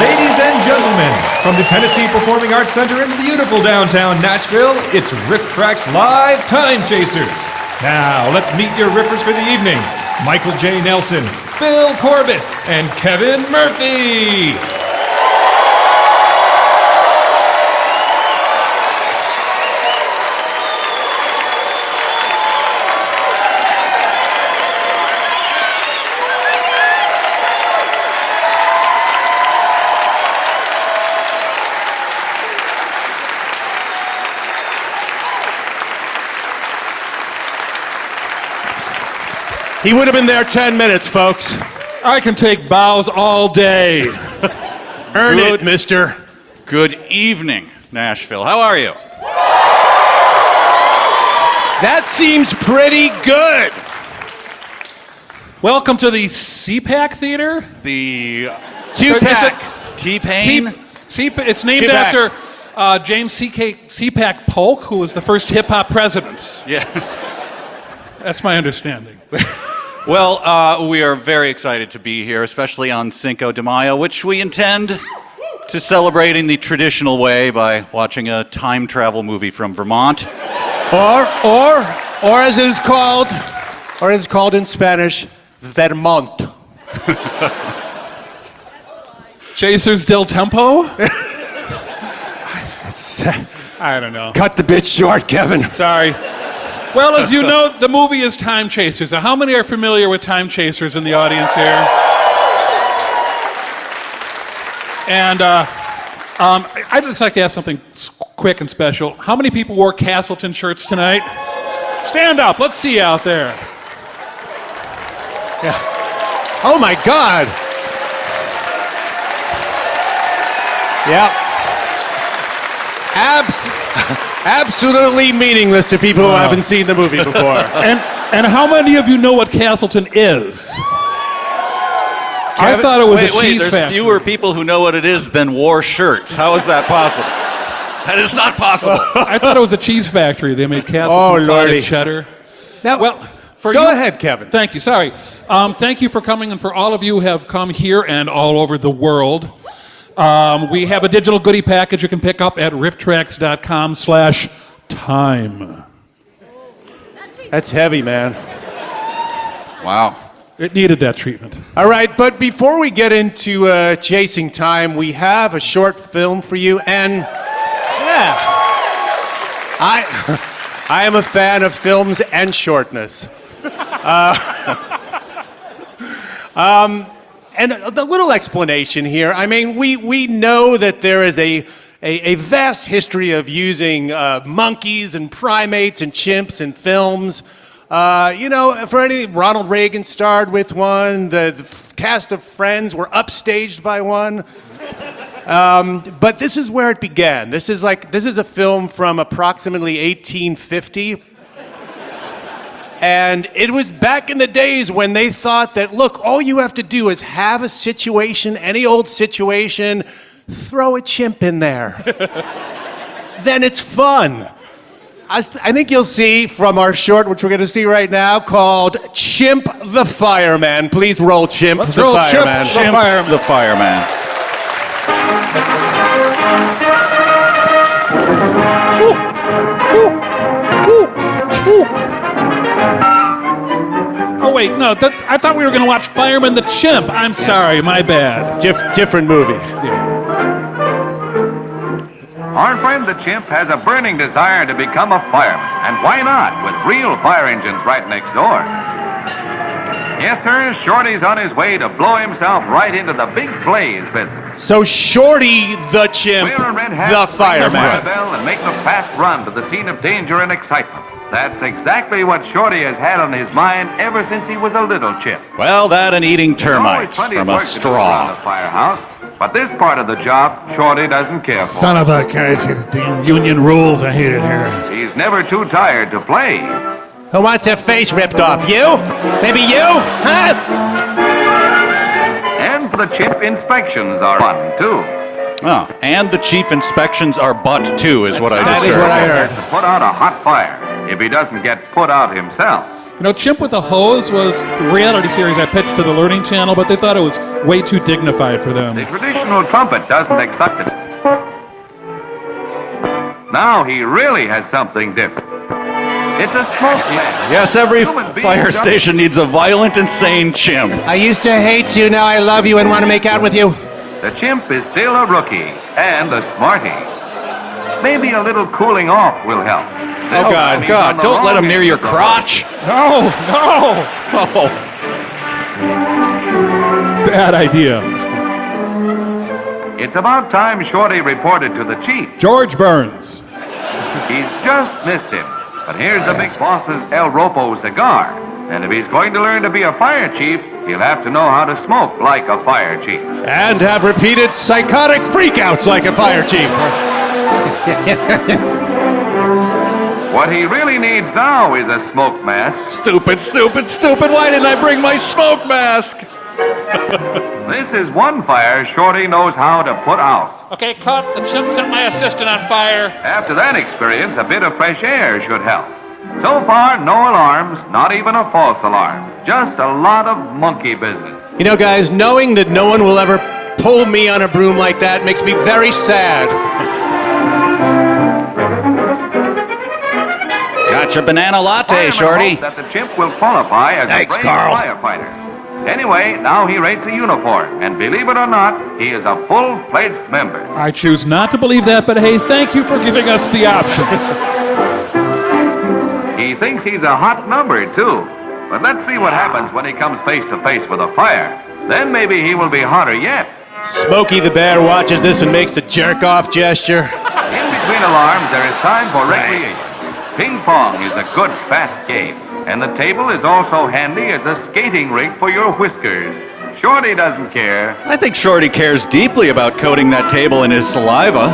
Ladies and gentlemen, from the Tennessee Performing Arts Center in beautiful downtown Nashville, it's Riff Track's live Time Chasers. Now, let's meet your riffers for the evening. Michael J. Nelson, Bill Corbett, and Kevin Murphy. He would have been there 10 minutes, folks. I can take bows all day. Earn it, mister. Good evening, Nashville. How are you? That seems pretty good. Welcome to the CPAC Theater. The Two-pack. T-Pain? It's named CPAC. after James CPAC Polk, who was the first hip-hop president. Yes. That's my understanding. Well, we are very excited to be here, especially on Cinco de Mayo, which we intend to celebrate in the traditional way by watching a time travel movie from Vermont. Or as it is called in Spanish, Vermont. Chasers del Tempo? I don't know. Cut the bit short, Kevin. Sorry. Well, as you know, the movie is Time Chasers. How many are familiar with Time Chasers in the audience here? And I'd just like to ask something quick and special. How many people wore Castleton shirts tonight? Stand up. Let's see you out there. Yeah. Oh, my God. Yep. Absolutely meaningless to people who haven't seen the movie before. And how many of you know what Castleton is? I thought it was a cheese there's factory. fewer people who know what it is than wore shirts. How is that possible? That is not possible. I thought it was a cheese factory. They made Castleton Lordy. cheddar. Now, Well, go ahead, Kevin. Thank you. Sorry. Thank you for coming, and for all of you who have come here and all over the world. We have a digital goodie package you can pick up at rifftracks.com/time. That's heavy, man. Wow. It needed that treatment. All right, but before we get into chasing time, we have a short film for you, and yeah, I am a fan of films and shortness. And a little explanation here. I mean, we know that there is a vast history of using monkeys and primates and chimps in films. For any, Ronald Reagan starred with one. The cast of Friends were upstaged by one. But this is where it began. This is a film from approximately 1850. And it was back in the days when they thought that, look, all you have to do is have a situation, any old situation, throw a chimp in there. Then it's fun. I think you'll see from our short, which we're going to see right now, called Chimp the Fireman. Please roll Chimp the Fireman. Chimp the Fireman. Oh, wait, no, I thought we were going to watch Fireman the Chimp. I'm sorry, my bad. Different movie. Our friend the chimp has a burning desire to become a fireman. And why not, with real fire engines right next door? Yes, sir, Shorty's on his way to blow himself right into the big blaze business. So Shorty the Chimp, Wear a red hat, the ring the fire Fireman. bell, and make the fast run to the scene of danger and excitement. That's exactly what Shorty has had on his mind ever since he was a little chip. Well, that and eating There's always termites plenty from of a work to do around straw. the firehouse, but this part of the job, Shorty doesn't care for. Son of a... The union rules. I hate it here. He's never too tired to play. Who wants their face ripped off? You? Maybe you? Huh? And the chip inspections are fun, too. Oh, and the chief inspections are but too, is what I just That is heard. what I heard. To put out a hot fire if he doesn't get put out himself. You know, Chimp with a Hose was the reality series I pitched to the Learning Channel, but they thought it was way too dignified for them. The traditional trumpet doesn't accept it. Now he really has something different. It's a smoke man. Yes, every Human beings fire don't- station needs a violent, insane chimp. I used to hate you, now I love you and want to make out with you. The chimp is still a rookie and a smarty. Maybe a little cooling off will help. Oh, God. God, don't let him near your crotch. No, no! Oh, Bad idea. It's about time Shorty reported to the chief. George Burns. He's just missed him. But here's the big boss's El Ropo cigar. And if he's going to learn to be a fire chief, he'll have to know how to smoke like a fire chief. And have repeated psychotic freakouts like a fire chief. What he really needs now is a smoke mask. stupid, stupid, stupid. Why didn't I bring my smoke mask? This is one fire Shorty knows how to put out. Okay, cut. The Chimp set my assistant on fire. After that experience, a bit of fresh air should help. So far, no alarms, not even a false alarm. Just a lot of monkey business. You know, guys, knowing that no one will ever pull me on a broom like that makes me very sad. Got your banana latte, Firemen Shorty. hope that the chimp will qualify as Thanks, a brave Carl. firefighter. Anyway, now he rates a uniform, and believe it or not, he is a full-fledged member. I choose not to believe that, but hey, thank you for giving us the option. He thinks he's a hot number, too. But let's see what happens when he comes face-to-face with a fire. Then maybe he will be hotter yet. Smokey the Bear watches this and makes a jerk-off gesture. In between alarms, there is time for recreation. Ping pong is a good, fast game. And the table is also handy as a skating rink for your whiskers. Shorty doesn't care. I think Shorty cares deeply about coating that table in his saliva.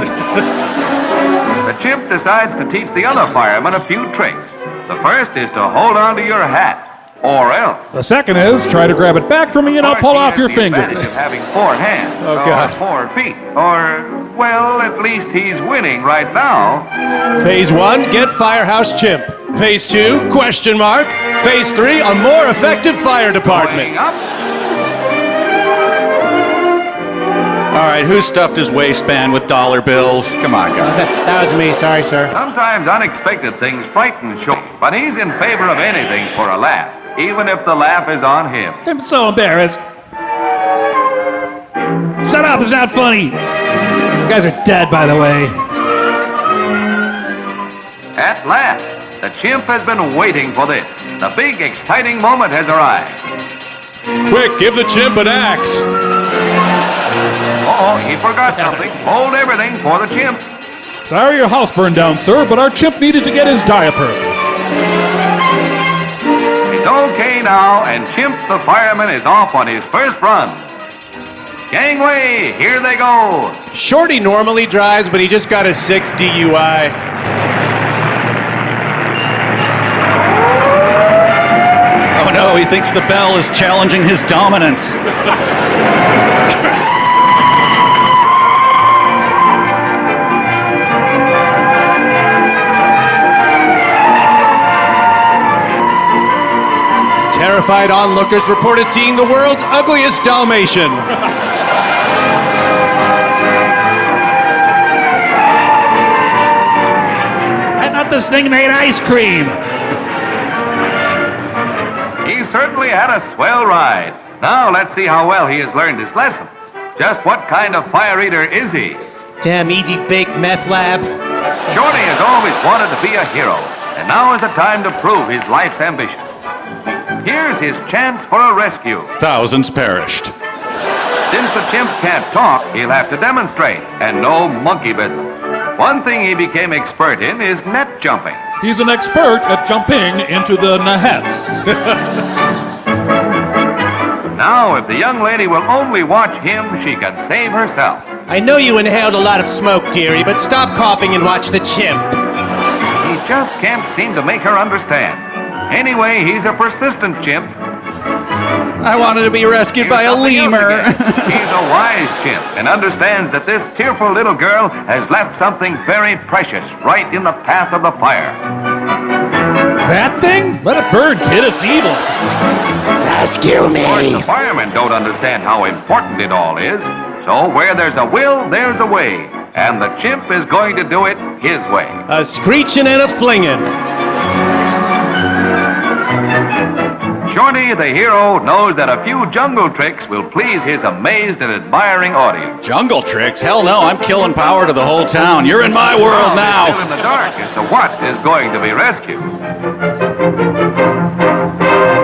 The chimp decides to teach the other firemen a few tricks. The first is to hold on to your hat, or else. The second is try to grab it back from me and I'll pull off your He has the advantage fingers. of having 4 hands, Oh, or God. 4 feet, or, well, at least he's winning right now. Phase 1, get Firehouse Chimp. Phase 2, question mark. Phase 3, a more effective fire department. Going up. All right, who stuffed his waistband with dollar bills? Come on, guys. That was me, sorry, sir. Sometimes unexpected things frighten Shorty, but he's in favor of anything for a laugh, even if the laugh is on him. I'm so embarrassed. Shut up, it's not funny. You guys are dead, by the way. At last, the chimp has been waiting for this. The big, exciting moment has arrived. Quick, give the chimp an axe. Oh, he forgot something. Hold everything for the chimp. Sorry your house burned down, sir, but our Chimp needed to get his diaper. He's okay now, and Chimp the fireman is off on his first run. Gangway, here they go. Shorty normally drives, but he just got a 6 DUI. Oh no, he thinks the bell is challenging his dominance. Terrified onlookers reported seeing the world's ugliest Dalmatian. I thought this thing made ice cream. He certainly had a swell ride. Now let's see how well he has learned his lessons. Just what kind of fire eater is he? Damn easy baked meth lab. Shorty has always wanted to be a hero, and now is the time to prove his life's ambition. Here's his chance for a rescue. Thousands perished. Since the chimp can't talk, he'll have to demonstrate, and no monkey business. One thing he became expert in is net jumping. He's an expert at jumping into the nets. Now, if the young lady will only watch him, she can save herself. I know you inhaled a lot of smoke, dearie, but stop coughing and watch the chimp. He just can't seem to make her understand. Anyway, he's a persistent chimp. I wanted to be rescued by a Here's something else lemur. again. He's a wise chimp and understands that this tearful little girl has left something very precious right in the path of the fire. That thing? Let it burn, kid. It's evil. Rescue Of course, the firemen don't understand how important it all is. So where there's a will, there's a way. And the chimp is going to do it his way. A screeching and a flinging. Shorty, the hero, knows that a few jungle tricks will please his amazed and admiring audience. Jungle tricks? Hell no, I'm killing power to the whole town. You're in my world Still now. in the dark as to what is going to be rescued.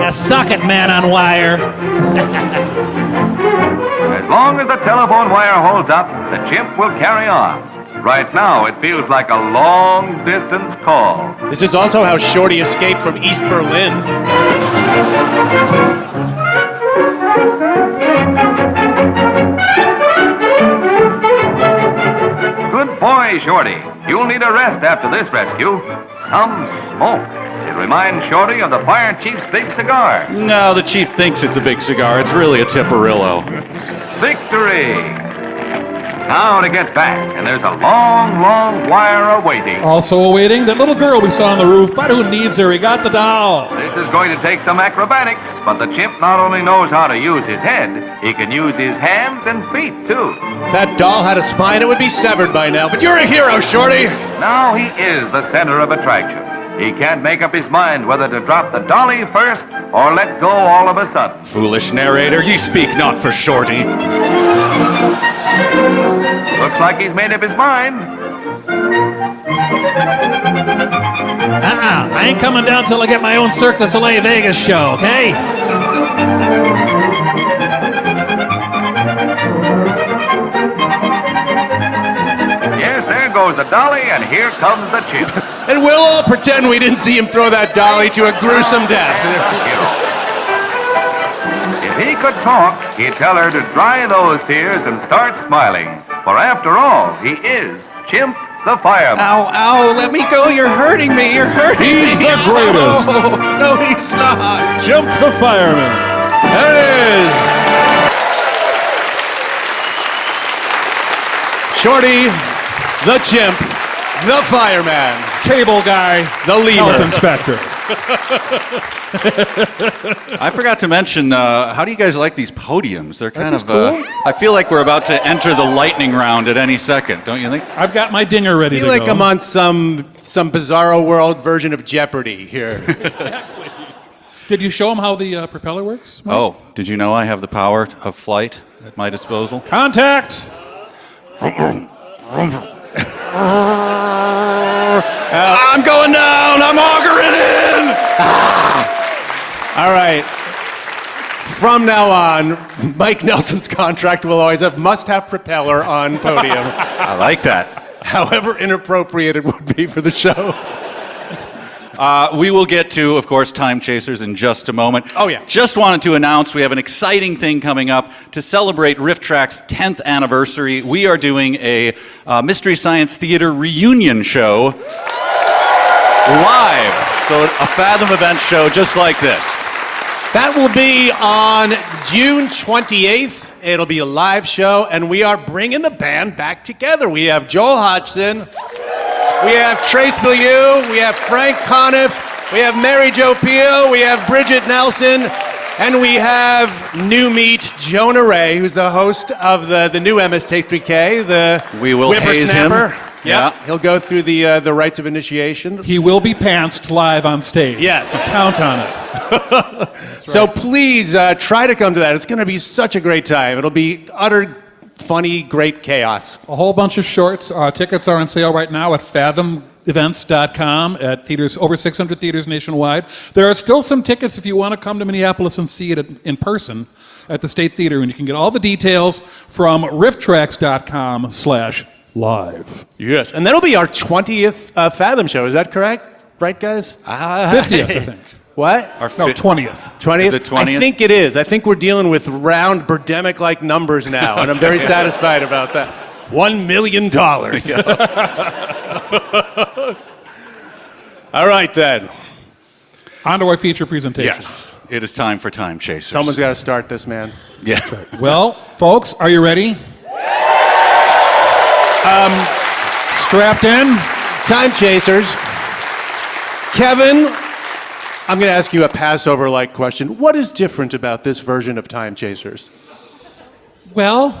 You suck it, man on wire. As long as the telephone wire holds up, the chimp will carry on. Right now, it feels like a long-distance call. This is also how Shorty escaped from East Berlin. Good boy, Shorty. You'll need a rest after this rescue. Some smoke. It reminds Shorty of the fire chief's big cigar. No, the chief thinks it's a big cigar. It's really a Tipperillo. Victory! Now to get back, and there's a long, long wire awaiting. Also awaiting that little girl we saw on the roof, but who needs her? He got the doll. This is going to take some acrobatics, but the chimp not only knows how to use his head, he can use his hands and feet, too. If that doll had a spine, it would be severed by now. But you're a hero, Shorty. Now he is the center of attraction. He can't make up his mind whether to drop the dolly first or let go all of a sudden. Foolish narrator, ye speak not for Shorty. Looks like he's made up his mind. I ain't coming down till I get my own Cirque du Soleil Vegas show, okay? Yes, there goes the dolly, and here comes the chimp. And we'll all pretend we didn't see him throw that dolly to a gruesome death. If he could talk, he'd tell her to dry those tears and start smiling. For after all, he is Chimp the Fireman. Ow, ow, let me go. You're hurting me. You're hurting me. He's the greatest. No, he's not. Jump the fireman. There it is. Shorty, the chimp, the fireman, Cable guy. the lemur. Health inspector. I forgot to mention, how do you guys like these podiums? They're kind Aren't of, these cool? I feel like we're about to enter the lightning round at any second, don't you think? I've got my dinger ready I to feel like go. I'm on some bizarro world version of Jeopardy here. Did you show him how the propeller works? Mike? Oh, did you know I have the power of flight at my disposal? Contact. I'm going down! I'm augering in! All right. From now on, Mike Nelson's contract will always have must-have propeller on podium, I like that. however inappropriate it would be for the show. We will get to, of course, Time Chasers in just a moment. Oh, yeah. Just wanted to announce we have an exciting thing coming up to celebrate Riff Track's 10th anniversary. We are doing a Mystery Science Theater reunion show live. So a Fathom event show just like this. That will be on June 28th. It'll be a live show, and we are bringing the band back together. We have Joel Hodgson, we have Trace Beaulieu, we have Frank Conniff, we have Mary Jo Pio, we have Bridget Nelson, and we have new meet Jonah Ray, who's the host of the new MST3K, the We will haze him. whippersnapper. Yeah. Yep. He'll go through the rites of initiation. He will be pantsed live on stage. Yes. Count on it. So please try to come to that. It's going to be such a great time. It'll be utter, funny, great chaos. A whole bunch of shorts. Tickets are on sale right now at fathomevents.com at theaters, over 600 theaters nationwide. There are still some tickets if you want to come to Minneapolis and see it in person at the State Theater, and you can get all the details from rifftracks.com/live. Yes. And that'll be our 20th Fathom show. Is that correct? Right, guys? 50th, I think. What? Our No, fi- 20th. 20th? Is it 20th? I think it is. I think we're dealing with round Birdemic-like numbers now, and I'm very satisfied about that. $1 million. All right, then. On to our feature presentation. Yes. it is time for Time Chasers. Someone's got to start this, man. Yeah. Well, folks, are you ready? Strapped in? Time Chasers. Kevin, I'm going to ask you a Passover-like question. What is different about this version of Time Chasers? Well,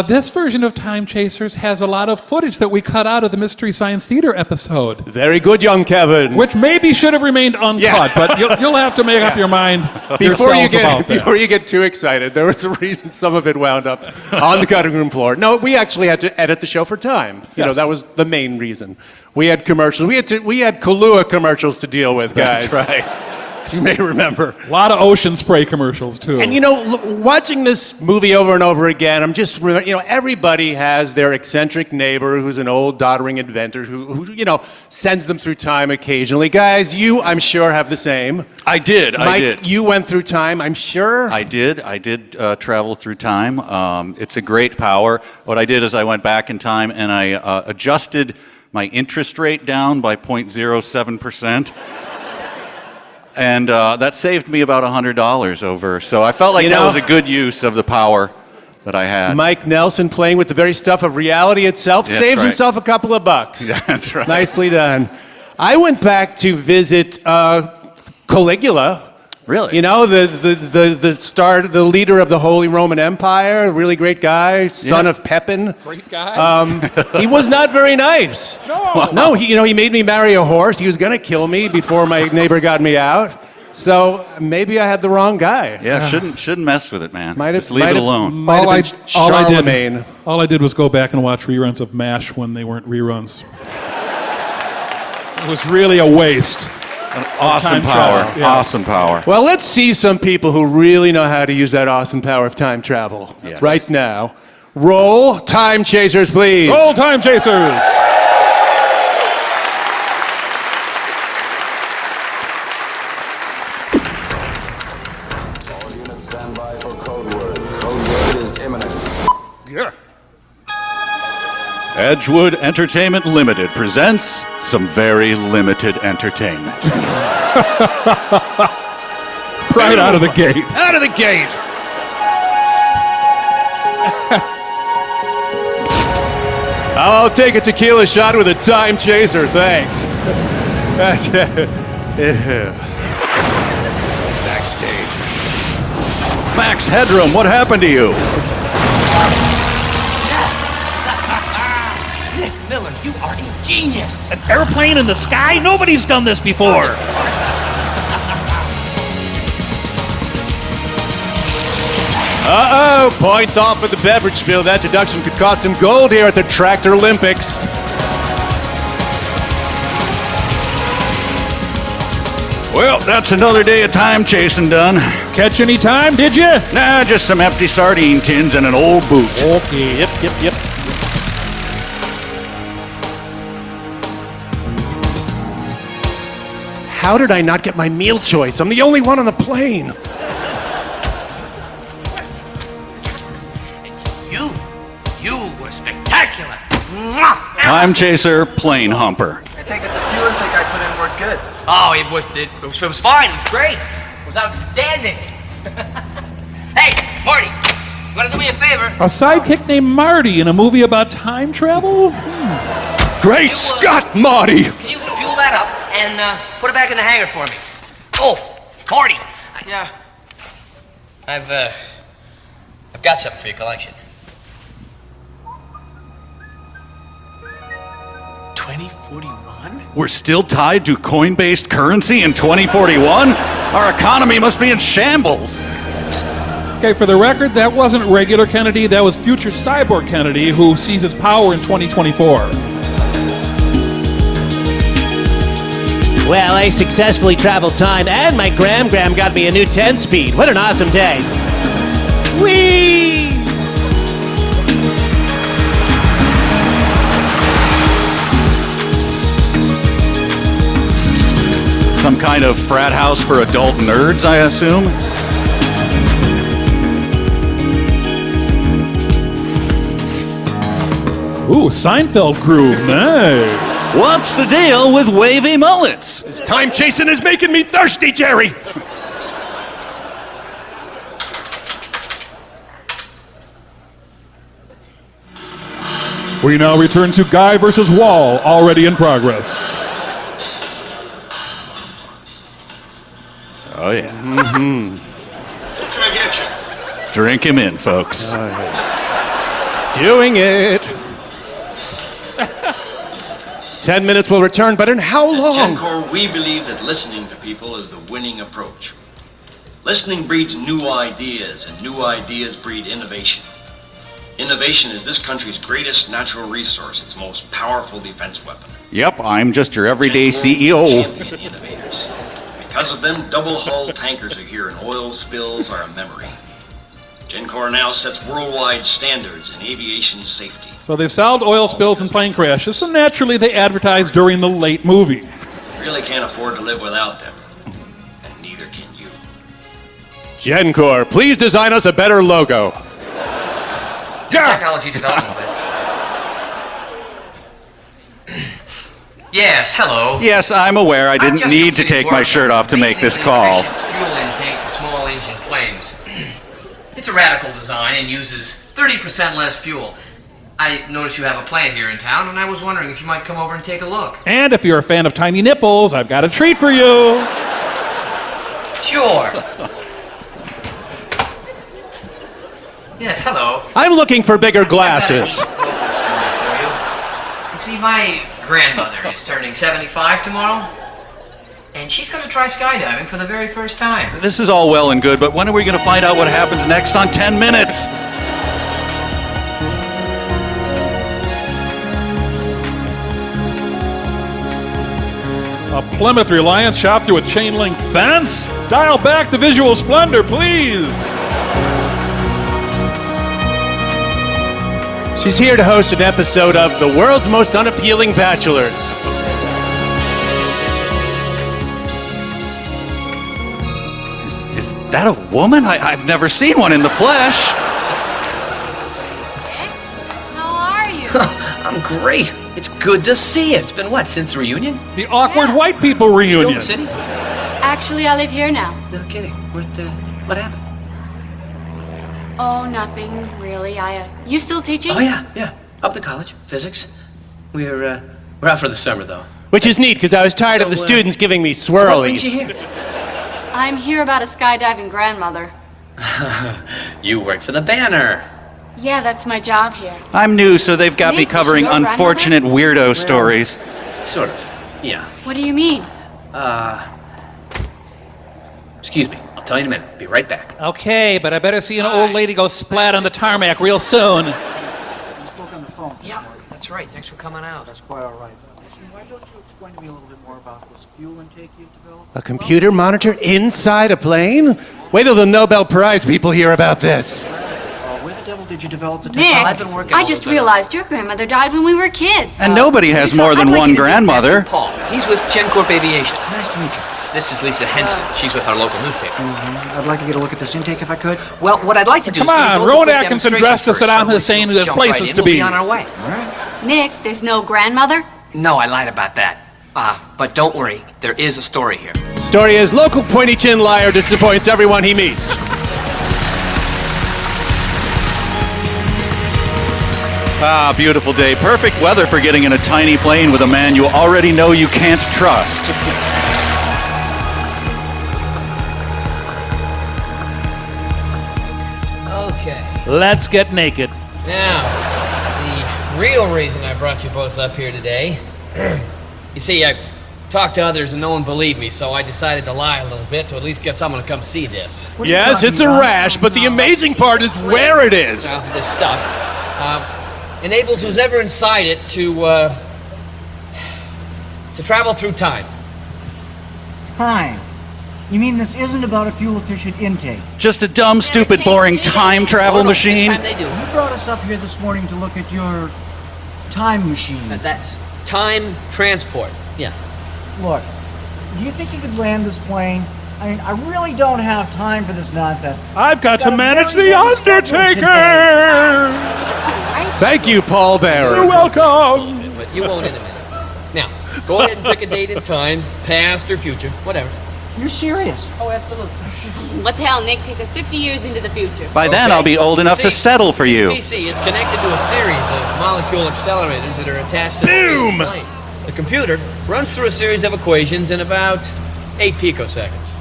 this version of Time Chasers has a lot of footage that we cut out of the Mystery Science Theater episode, Very good, young Kevin. which maybe should have remained uncut, Yeah. but you'll have to make up your mind Before you yourselves about that. before you get too excited, there was a reason some of it wound up on the cutting room floor. No, we actually had to edit the show for time. You know, Yes. that was the main reason. We had commercials. We had Kahlua commercials to deal with, guys. That's right. You may remember. A lot of ocean spray commercials, too. And you know, watching this movie over and over again, I'm just, everybody has their eccentric neighbor who's an old doddering inventor who sends them through time occasionally. Guys, you, I'm sure, have the same. I did. Mike, you went through time, I'm sure. I did travel through time. It's a great power. What I did is I went back in time and I adjusted my interest rate down by 0.07%. And that saved me about $100 over. So I felt like that was a good use of the power that I had. Mike Nelson, playing with the very stuff of reality itself, Yeah, saves that's right. himself a couple of bucks. Yeah, that's right. Nicely done. I went back to visit Caligula. Really? You know, the leader of the Holy Roman Empire, a really great guy, son Yeah. of Pepin. Great guy. He was not very nice. No, he made me marry a horse. He was going to kill me before my neighbor got me out. So maybe I had the wrong guy. Yeah, shouldn't mess with it, man. Might have- Just leave might it have- alone. Might have been Charlemagne. all I did was go back and watch reruns of MASH when they weren't reruns. It was really a waste. Awesome time power. travel, yes. Awesome power. Well, let's see some people who really know how to use that awesome power of time travel. Yes. Right now. Roll Time Chasers, please. Roll Time Chasers! All units stand by for code word. Code word is imminent. Edgewood Entertainment Limited presents some very limited entertainment. Right out of the gate. Out of the gate. I'll take a tequila shot with a time chaser, thanks. Backstage. Max Headroom, what happened to you? Nick Miller, you are a genius. An airplane in the sky? Nobody's done this before. Uh-oh, points off for the beverage spill. That deduction could cost some gold here at the Tractor Olympics. Well, that's another day of time chasing done. Catch any time, did you? Nah, just some empty sardine tins and an old boot. Okay. Yep. How did I not get my meal choice? I'm the only one on the plane. You were spectacular. Mwah! Time chaser, plane humper. I take it the fuel intake I put in worked good. Oh, it was fine. It was great. It was outstanding. Hey, Marty, you want to do me a favor? A sidekick named Marty in a movie about time travel? Great Scott, Marty! Can you fuel that up and put it back in the hangar for me? Oh, Marty. Yeah. I've got something for your collection. 2041? We're still tied to coin-based currency in 2041? Our economy must be in shambles. Okay, for the record, that wasn't regular Kennedy. That was future cyborg Kennedy who seizes power in 2024. Well, I successfully traveled time, and my Gram got me a new 10-speed. What an awesome day. Whee! Some kind of frat house for adult nerds, I assume? Ooh, Seinfeld groove. Nice. What's the deal with wavy mullets? This time chasing is making me thirsty, Jerry. We now return to Guy versus Wall, already in progress. Oh, yeah. What can I get you? Drink him in, folks. Doing it. 10 minutes will return, but in how At long? Gencor, we believe that listening to people is the winning approach. Listening breeds new ideas, and new ideas breed innovation. Innovation is this country's greatest natural resource, its most powerful defense weapon. Yep, I'm just your everyday Gencor CEO. champion innovators. Because of them, double-hull tankers are here, and oil spills are a memory. Gencor now sets worldwide standards in aviation safety. So they solved oil spills and plane crashes, so naturally they advertised during the late movie. We really can't afford to live without them, and neither can you. Gencor, please design us a better logo. Technology development. Yes, hello. Yes, I'm aware I I've didn't just need to completed take work my on shirt off to make this amazingly call. efficient fuel intake for small engine planes. It's a radical design and uses 30% less fuel. I noticed you have a plant here in town, and I was wondering if you might come over and take a look. And if you're a fan of tiny nipples, I've got a treat for you. Sure. Yes, hello. I'm looking for bigger glasses. You see, my grandmother is turning 75 tomorrow, and she's going to try skydiving for the very first time. This is all well and good, but when are we going to find out what happens next on 10 Minutes? A Plymouth Reliance shot through a chain link fence? Dial back the visual splendor, please. She's here to host an episode of The World's Most Unappealing Bachelors. Is that a woman? I've never seen one in the flesh. How are you? I'm great. It's good to see you. It's been what, since the reunion? The awkward white people Still reunion. in the city? Actually, I live here now. No kidding. What happened? Oh, nothing really. You still teaching? Oh yeah. Up to college, physics. We're out for the summer though. Which is neat, because I was tired of the students giving me So what brings swirlies. you here? I'm here about a skydiving grandmother. You work for the Banner. Yeah, that's my job here. I'm new, so they've got me Nick, is covering your grandmother? unfortunate weirdo stories. Sort of. Yeah. What do you mean? Excuse me. I'll tell you in a minute. Be right back. Okay, but I better see an old lady go splat on the tarmac real soon. You spoke on the phone. Yeah, that's right. Thanks for coming out. That's quite all right. Listen, why don't you explain to me a little bit more about this fuel intake you've developed? A computer monitor inside a plane? Wait till the Nobel Prize people hear about this. Where the devil did you develop the Nick, technology? I've been working I all just those realized your grandmother died when we were kids. And nobody has more than one grandmother. Paul. He's with Gencorp Aviation. Nice to meet you. This is Lisa Henson. She's with our local newspaper. I'd like to get a look at this intake if I could. Well, what I'd like to do Come is... on, Rowan Atkinson dressed as Saddam Hussein, who has places to be. We'll be on our way. Nick, there's no grandmother? No, I lied about that. But don't worry. There is a story here. Story is local pointy chin liar disappoints everyone he meets. Ah, beautiful day. Perfect weather for getting in a tiny plane with a man you already know you can't trust. Okay. Let's get naked. Now, the real reason I brought you both up here today. You see, I talked to others and no one believed me, so I decided to lie a little bit to at least get someone to come see this. Yes, it's a rash, but the amazing part is where it is. Well, this stuff enables who's ever inside it to travel through time. Time? You mean this isn't about a fuel-efficient intake? Just a dumb, stupid, boring time travel machine? This time they do. You brought us up here this morning to look at your time machine. That's time transport. Yeah. Look, do you think you could land this plane? I mean, I really don't have time for this nonsense. I've got to a manage very The busy schedule Undertaker! Thank you, Paul Bearer. You're welcome! But you won't in a minute. Now, go ahead and pick a date and time, past or future, whatever. You're serious? Oh, absolutely. What the hell, Nick? Take us 50 years into the future. By then, I'll be old enough to settle for you. This PC is connected to a series of molecule accelerators that are attached to Boom! the plane. The computer runs through a series of equations in about 8 picoseconds.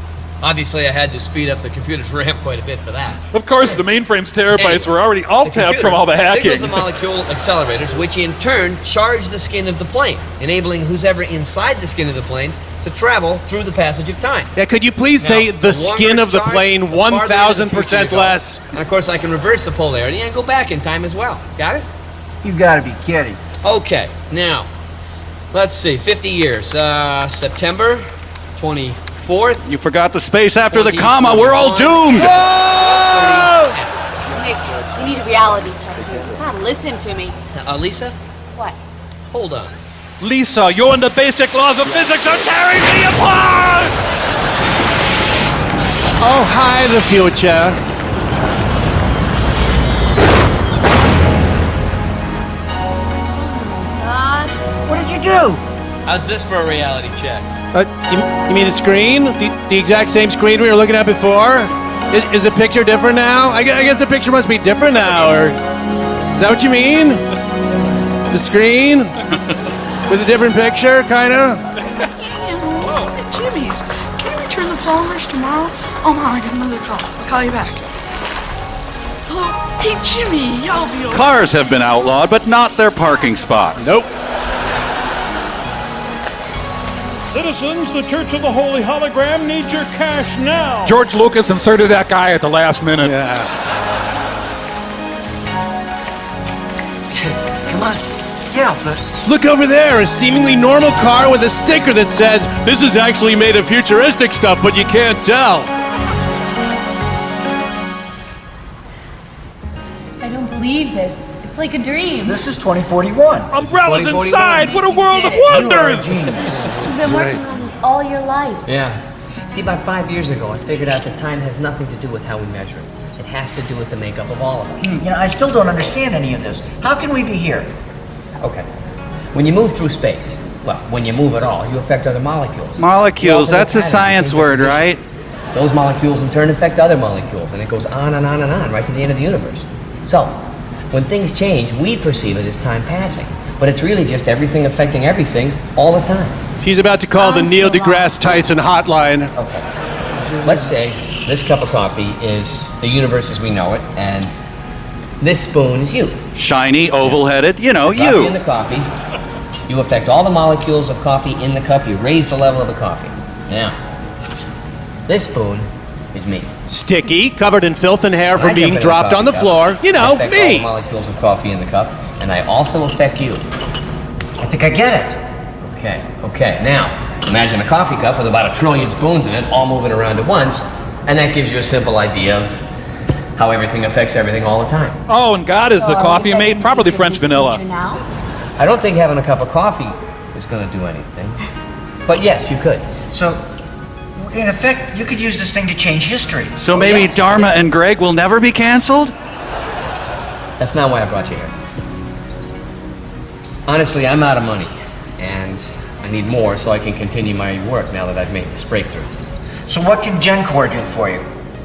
Obviously, I had to speed up the computer's RAM quite a bit for that. Of course, the mainframe's terabytes were already The alt-tabbed from computer all the hacking. signals the molecule accelerators, which in turn charge the skin of the plane, enabling who's ever inside the skin of the plane to travel through the passage of time. Yeah, could you please say the skin of the plane 1,000% less? And of course, I can reverse the polarity and go back in time as well. Got it? You gotta be kidding. Okay, now, let's see, 50 years. September 24th. You forgot the space after the comma. We're all doomed. Nick, we need a reality check here. God, listen to me. Lisa? What? Hold on. Lisa, you and the basic laws of physics are tearing me apart! Oh, hi, the future. God. What did you do? How's this for a reality check? You mean the screen? The exact same screen we were looking at before? Is the picture different now? I guess the picture must be different now, or... Is that what you mean? The screen? With a different picture, kinda? Jimmy's. Can you return the polymers tomorrow? Oh, Mom, I got another call. I'll call you back. Hello? Hey, Jimmy, I'll be over. Cars have been outlawed, but not their parking spots. Nope. Citizens, the Church of the Holy Hologram needs your cash now. George Lucas inserted that guy at the last minute. Yeah. Come on. Yeah, but... Look over there, a seemingly normal car with a sticker that says, "This is actually made of futuristic stuff, but you can't tell." I don't believe this. It's like a dream. This is 2041. Umbrellas inside! What a world of wonders! You've been working on this all your life. Yeah. See, about 5 years ago, I figured out that time has nothing to do with how we measure it. It has to do with the makeup of all of us. You know, I still don't understand any of this. How can we be here? Okay. When you move through space, well, when you move at all, you affect other molecules. Molecules, that's a science word, right? Those molecules in turn affect other molecules, and it goes on and on and on, right to the end of the universe. So, when things change, we perceive it as time passing. But it's really just everything affecting everything all the time. She's about to call the Neil deGrasse Tyson hotline. Okay. Let's say this cup of coffee is the universe as we know it, and this spoon is you. Shiny, oval-headed, you know, Coffee you. in the coffee. You affect all the molecules of coffee in the cup. You raise the level of the coffee. Now, this spoon is me. Sticky, covered in filth and hair When from I being jump in dropped a on the coffee floor. cup, You I know, affect all the me. molecules of coffee in the cup, and I also affect you. I think I get it. Okay. Now, imagine a coffee cup with about 1 trillion spoons in it, all moving around at once, and that gives you a simple idea of how everything affects everything all the time. Oh, and God, is the coffee made? Probably French vanilla. I don't think having a cup of coffee is going to do anything. But yes, you could. So, in effect, you could use this thing to change history. So maybe Dharma and Greg will never be canceled? That's not why I brought you here. Honestly, I'm out of money, and I need more so I can continue my work now that I've made this breakthrough. So what can GenCore do for you?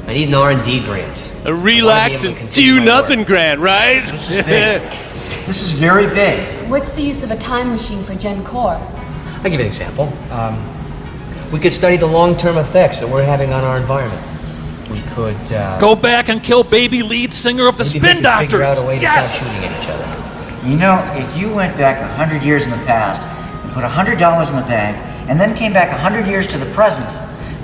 I need an R&D grant. A relax and do nothing grant, right? This is big. This is very big. What's the use of a time machine for Gen Core? I'll give you an example. We could study the long-term effects that we're having on our environment. We could Go back and kill baby lead singer of the maybe we Spin could Doctors. figure out a way to Yes! stop shooting at each other. You know, if you went back 100 years in the past and put $100 in the bank and then came back 100 years to the present,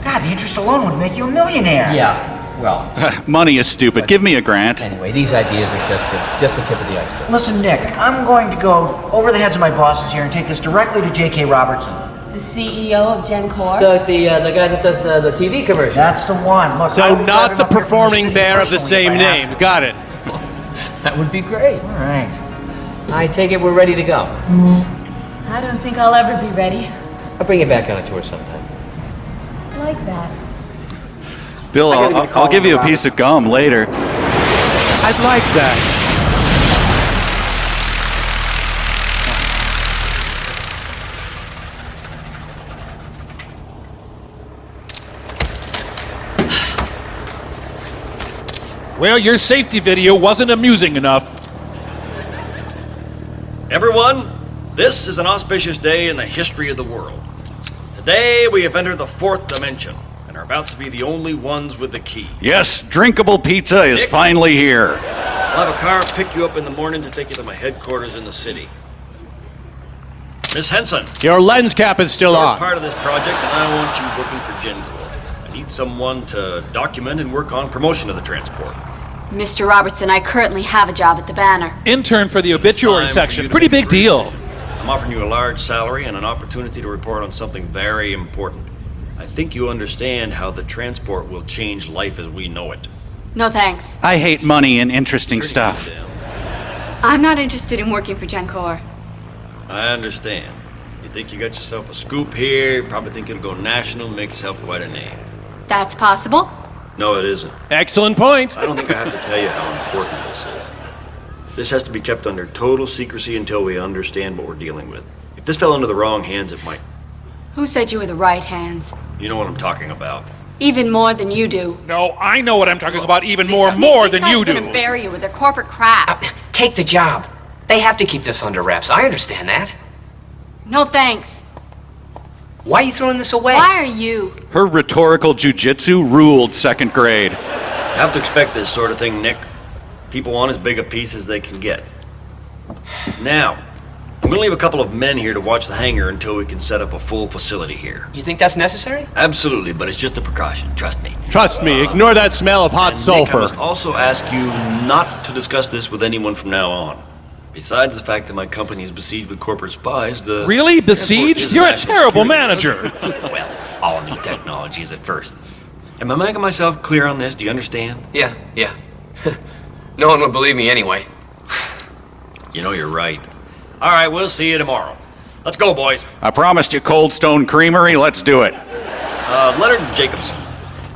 God, the interest alone would make you a millionaire. Yeah, well, Money is stupid. Give me a grant. anyway, these ideas are just the tip of the iceberg. Listen, Nick, I'm going to go over the heads of my bosses here and take this directly to J.K. Robertson. The CEO of Gen Core? The guy that does the TV commercial. That's the one. Look, I So will not drive the him up here from performing city bear of the personally same if I have name. to. Got it. That would be great. All right. I take it we're ready to go. I don't think I'll ever be ready. I'll bring you back on a tour sometime. Like that. Bill, I'll give you a piece of gum later. I'd like that. Well, your safety video wasn't amusing enough. Everyone, this is an auspicious day in the history of the world. Today, we have entered the fourth dimension and are about to be the only ones with the key. Yes, drinkable pizza is finally here. I'll have a car pick you up in the morning to take you to my headquarters in the city. Miss Henson. Your lens cap is still You're on. part of this project, and I want you working for GenCorp. I need someone to document and work on promotion of the transport. Mr. Robertson, I currently have a job at the Banner. Intern for the obituary Time for section. you to Pretty make a big deal. I'm offering you a large salary and an opportunity to report on something very important. I think you understand how the transport will change life as we know it. No thanks. I hate money and interesting stuff. I'm not interested in working for GenCorp. I understand. You think you got yourself a scoop here, you probably think it'll go national, make yourself quite a name. That's possible. No, it isn't. Excellent point. I don't think I have to tell you how important this is. This has to be kept under total secrecy until we understand what we're dealing with. If this fell into the wrong hands, it might. Who said you were the right hands? You know what I'm talking about. Even more than you do. No, I know what I'm talking about even more than you do. They're gonna bury you with their corporate crap. Take the job. They have to keep this under wraps. I understand that. No thanks. Why are you throwing this away? Why are you? Her rhetorical jujitsu ruled second grade. You have to expect this sort of thing, Nick. People want as big a piece as they can get. Now, I'm gonna leave a couple of men here to watch the hangar until we can set up a full facility here. You think that's necessary? Absolutely, but it's just a precaution, trust me. Trust me, ignore that smell of hot And sulfur. Nick, I must also ask you not to discuss this with anyone from now on. Besides the fact that my company is besieged with corporate spies, the... Really? Besieged? You're a terrible manager. Well, all new technology is at first. Am I making myself clear on this? Do you understand? Yeah. No one would believe me anyway. You know you're right. All right, we'll see you tomorrow. Let's go, boys. I promised you Cold Stone Creamery. Let's do it. Leonard Jacobson.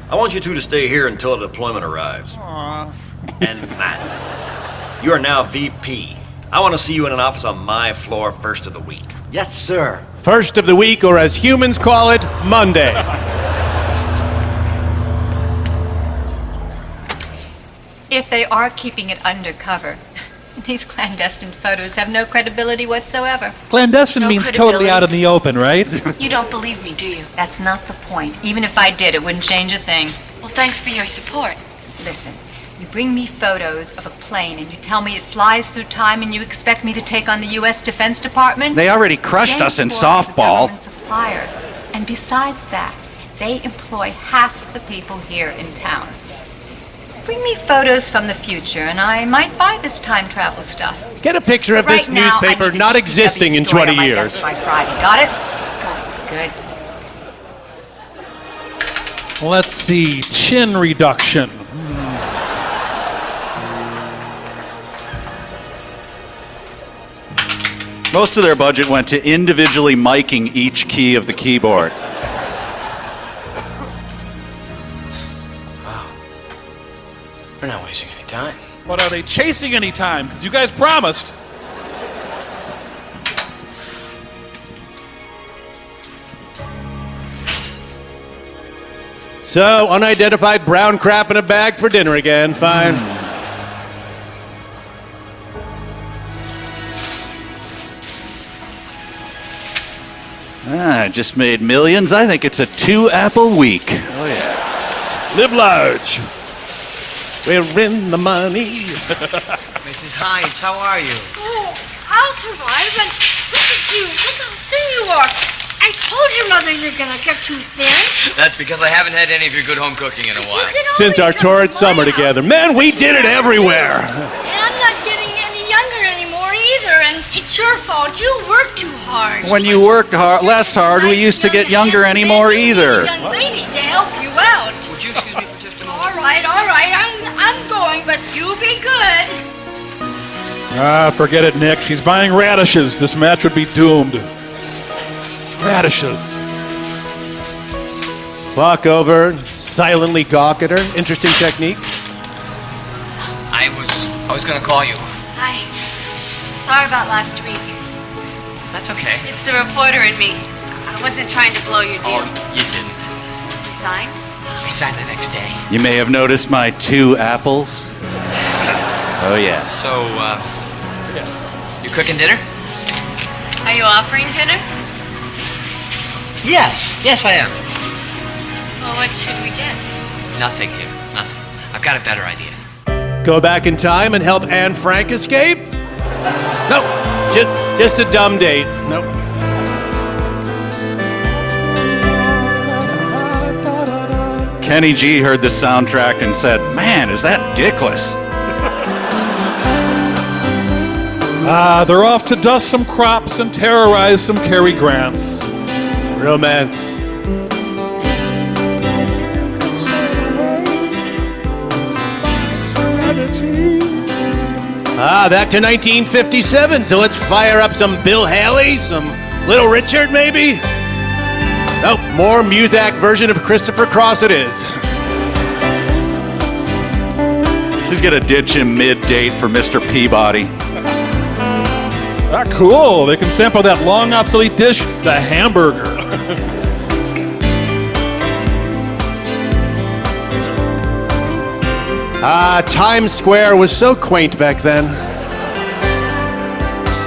I want you two to stay here until the deployment arrives. Aww. And Matt, you are now VP. I want to see you in an office on my floor first of the week. Yes, sir. First of the week, or as humans call it, Monday. If they are keeping it undercover, these clandestine photos have no credibility whatsoever. Clandestine No means credibility. totally out in the open, right? You don't believe me, do you? That's not the point. Even if I did, it wouldn't change a thing. Well, thanks for your support. Listen, you bring me photos of a plane and you tell me it flies through time and you expect me to take on the U.S. Defense Department? They already crushed us in softball. Is a government supplier. And besides that, they employ half the people here in town. Bring me photos from the future, and I might buy this time travel stuff. Get a picture of But this right now, I newspaper need the not GPW existing in story 20 on my years. desk by Friday. Got it? Good. Let's see. Chin reduction. Most of their budget went to individually miking each key of the keyboard. We're not wasting any time. But are they chasing any time? Because you guys promised. So, unidentified brown crap in a bag for dinner again. Fine. I just made millions. I think it's a 2-apple week. Oh, yeah. Live large. We're in the money. Mrs. Hines, how are you? Oh, I'll survive, and look at you. Look how thin you are. I told your mother you're gonna get too thin. That's because I haven't had any of your good home cooking in a while. Since our torrid summer together. Man, we did it everywhere. And I'm not getting any younger anymore either, and it's your fault. You work too hard. When you worked less hard, we used to get younger anymore either. Young lady to help you out. Would you excuse me for just a moment? All right. I'm going, but you be good. Forget it, Nick. She's buying radishes. This match would be doomed. Radishes. Walk over, silently gawk at her. Interesting technique. I was gonna call you. Hi. Sorry about last week. That's okay. It's the reporter in me. I wasn't trying to blow your deal. Oh, you didn't. You signed? I signed the next day. You may have noticed my 2 apples. Oh, yeah. So, you cooking dinner? Are you offering dinner? Yes, I am. Well, what should we get? Nothing here, nothing. I've got a better idea. Go back in time and help Anne Frank escape? Nope, just a dumb date. Nope. Kenny G heard the soundtrack and said, "Man, is that dickless?" They're off to dust some crops and terrorize some Cary Grants. Romance. Back to 1957, so let's fire up some Bill Haley, some Little Richard, maybe? Nope, more Muzak version of Christopher Cross it is. She's gonna ditch him mid-date for Mr. Peabody. Ah, cool. They can sample that long obsolete dish, the hamburger. Times Square was so quaint back then.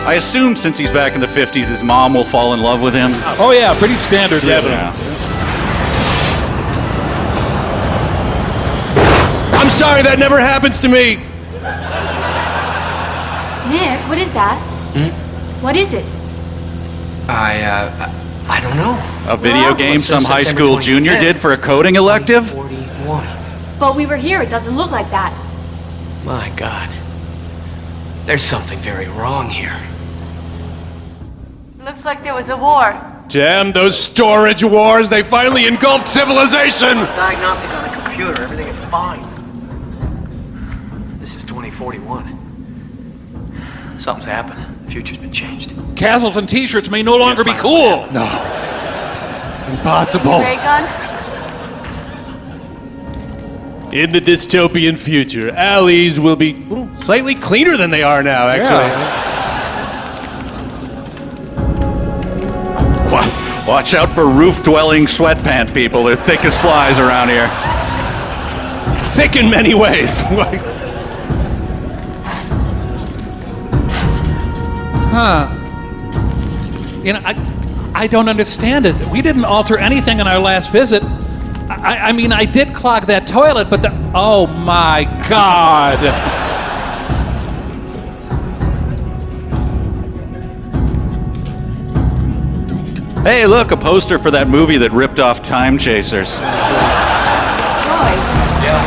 I assume since he's back in the 50s, his mom will fall in love with him. Oh yeah, pretty standard. Yeah. I'm sorry, that never happens to me. Nick, what is that? What is it? I don't know. A video game It says some high September school junior 25th, did for a coding elective? 41. But we were here. It doesn't look like that. My God. There's something very wrong here. Looks like there was a war. Damn those storage wars, they finally engulfed civilization! Diagnostic on the computer, everything is fine. This is 2041. Something's happened. The future's been changed. Castleton t-shirts may no longer be cool. No. Impossible. Ray gun? In the dystopian future, alleys will be slightly cleaner than they are now, actually. Watch out for roof-dwelling sweatpant people. They're thick as flies around here. Thick in many ways. You know, I don't understand it. We didn't alter anything in our last visit. I mean, I did clog that toilet, but oh my God. Hey, look, a poster for that movie that ripped off Time Chasers. Destroyed. Yeah.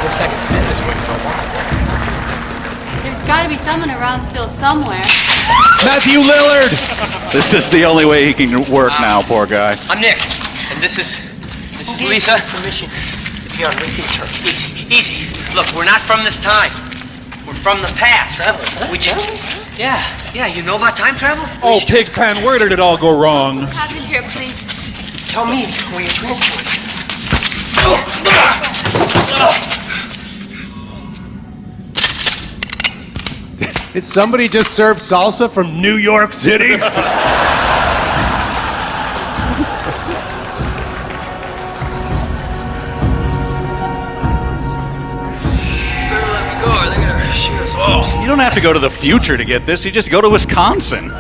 Looks like it's been this way for a while. There's got to be someone around still somewhere. Matthew Lillard! This is the only way he can work now, poor guy. I'm Nick, and this is Lisa. Permission to be on radio turn. Easy. Look, we're not from this time. We're from the past. Travelers, huh? Yeah, you know about time travel? Oh, Pigpen, where did it all go wrong? What's happened here, please? Tell me where you're transported. Did somebody just serve salsa from New York City? Better let me go or they're gonna shoot us all. You don't have to go to the future to get this. You just go to Wisconsin.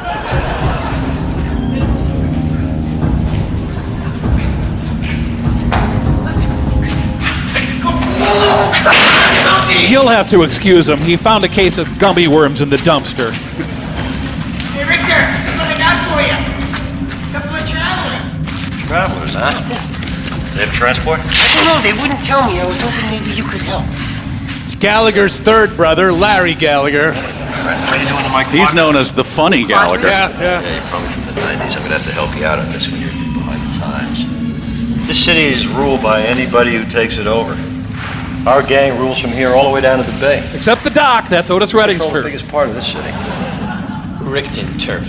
You'll have to excuse him. He found a case of gummy worms in the dumpster. Hey, Richter, look what I got for you. A couple of travelers. Travelers, huh? They have transport? I don't know, they wouldn't tell me. I was hoping maybe you could help. It's Gallagher's third brother, Larry Gallagher. How you doing to my He's known as the funny Gallagher. Yeah. You're probably from the 90s. I'm going to have to help you out on this one. You're behind the times. This city is ruled by anybody who takes it over. Our gang rules from here all the way down to the bay. Except the dock. That's Otis Redding's Control turf. the biggest part of this city. Rickton turf.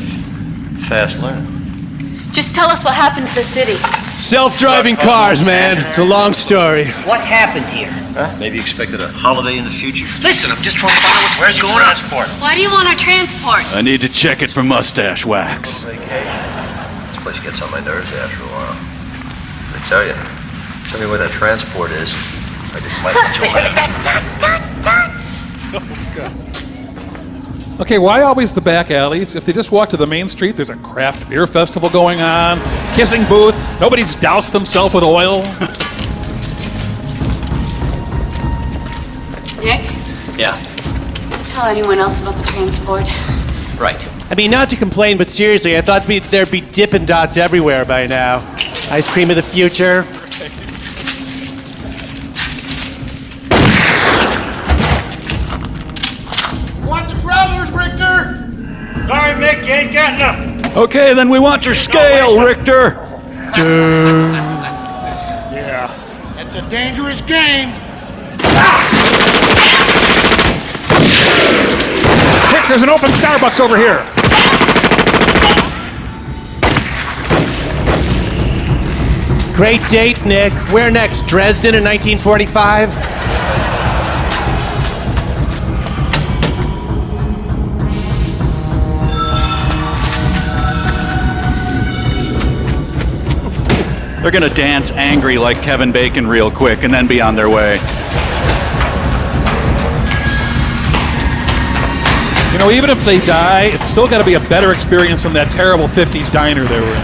Fast learner. Just tell us what happened to the city. Self-driving cars, man. It's a long story. What happened here? Huh? Maybe you expected a holiday in the future. Listen, I'm just trying to find out Where's your going on. transport? Why do you want our transport? I need to check it for mustache wax. Vacation. This place gets on my nerves after a while. I tell you, Tell me where that transport is. I just might let you on. Okay, why always the back alleys? If they just walk to the main street, there's a craft beer festival going on, kissing booth, nobody's doused themselves with oil. Nick, Yeah, don't tell anyone else about the transport. right. I mean, not to complain, but seriously, I thought there'd be Dippin' Dots everywhere by now. Ice cream of the future. Want the travelers, Richter? Sorry, Mick, you ain't got nothing. Okay, then we want your scale, Richter. Yeah. It's a dangerous game. Quick, there's an open Starbucks over here. Great date, Nick. Where next? Dresden in 1945? They're gonna dance angry like Kevin Bacon real quick and then be on their way. You know, even if they die, it's still got to be a better experience than that terrible 50s diner they were in.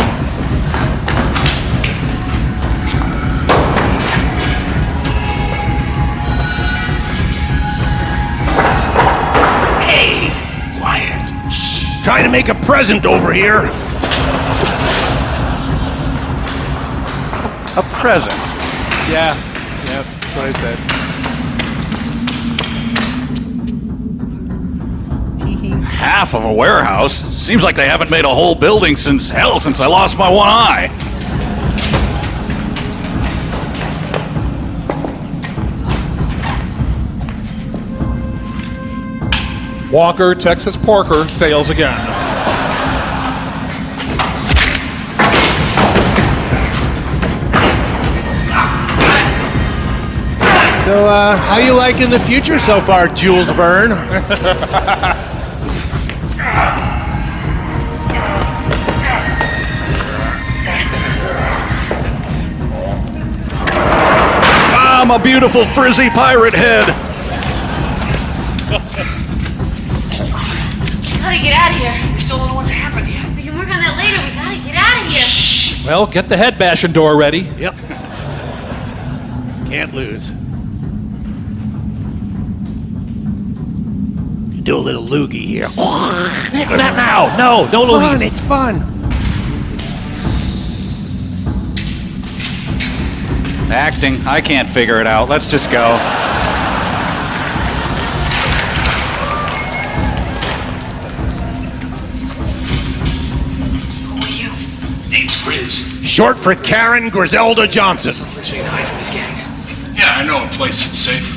Hey, quiet. Trying to make a present over here. A present. Yeah, that's what I said. Half of a warehouse? Seems like they haven't made a whole building since I lost my one eye. Walker, Texas Porker, fails again. So, how you liking the future so far, Jules Verne? I'm a beautiful frizzy pirate head. We gotta get out of here. We still don't know what's happened yet. We can work on that later. We gotta get out of here. Well, get the head bashing door ready. Yep. Can't lose. Do a little loogie here. Nick, not now. No, don't lose. It's fun. Acting. I can't figure it out. Let's just go. Who are you? Name's Grizz. Short for Karen Griselda Johnson. Let's say hi from these gangs. Yeah, I know a place that's safe.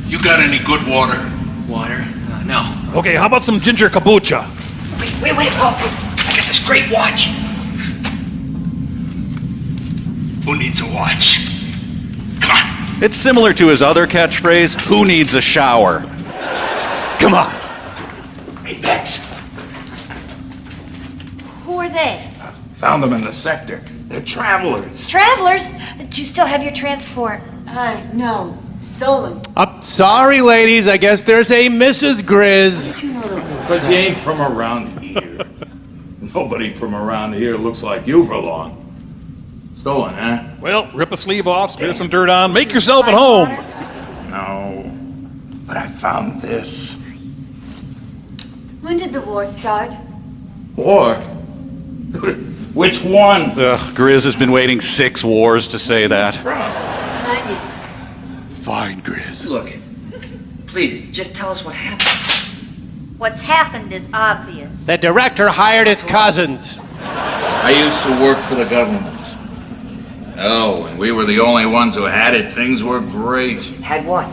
You got any good water? Water? No. Okay, how about some ginger kombucha? Wait. Oh, I got this great watch. Who needs a watch? Come on. It's similar to his other catchphrase, who needs a shower? Come on. Hey, Bex. Who are they? Found them in the sector. They're travelers. Travelers? Do you still have your transport? No. Stolen. Sorry, ladies. I guess there's a Mrs. Grizz. Because you ain't from around here. Nobody from around here looks like you for long. Stolen, huh? Well, rip a sleeve off, smear some dirt on, make yourself at home. No. But I found this. When did the war start? War? Which one? Ugh, Grizz has been waiting 6 wars to say that. 90s. Fine, Grizz. Look, please, just tell us what happened. What's happened is obvious. The director hired his cousins. I used to work for the government. Oh, and we were the only ones who had it. Things were great. Had what?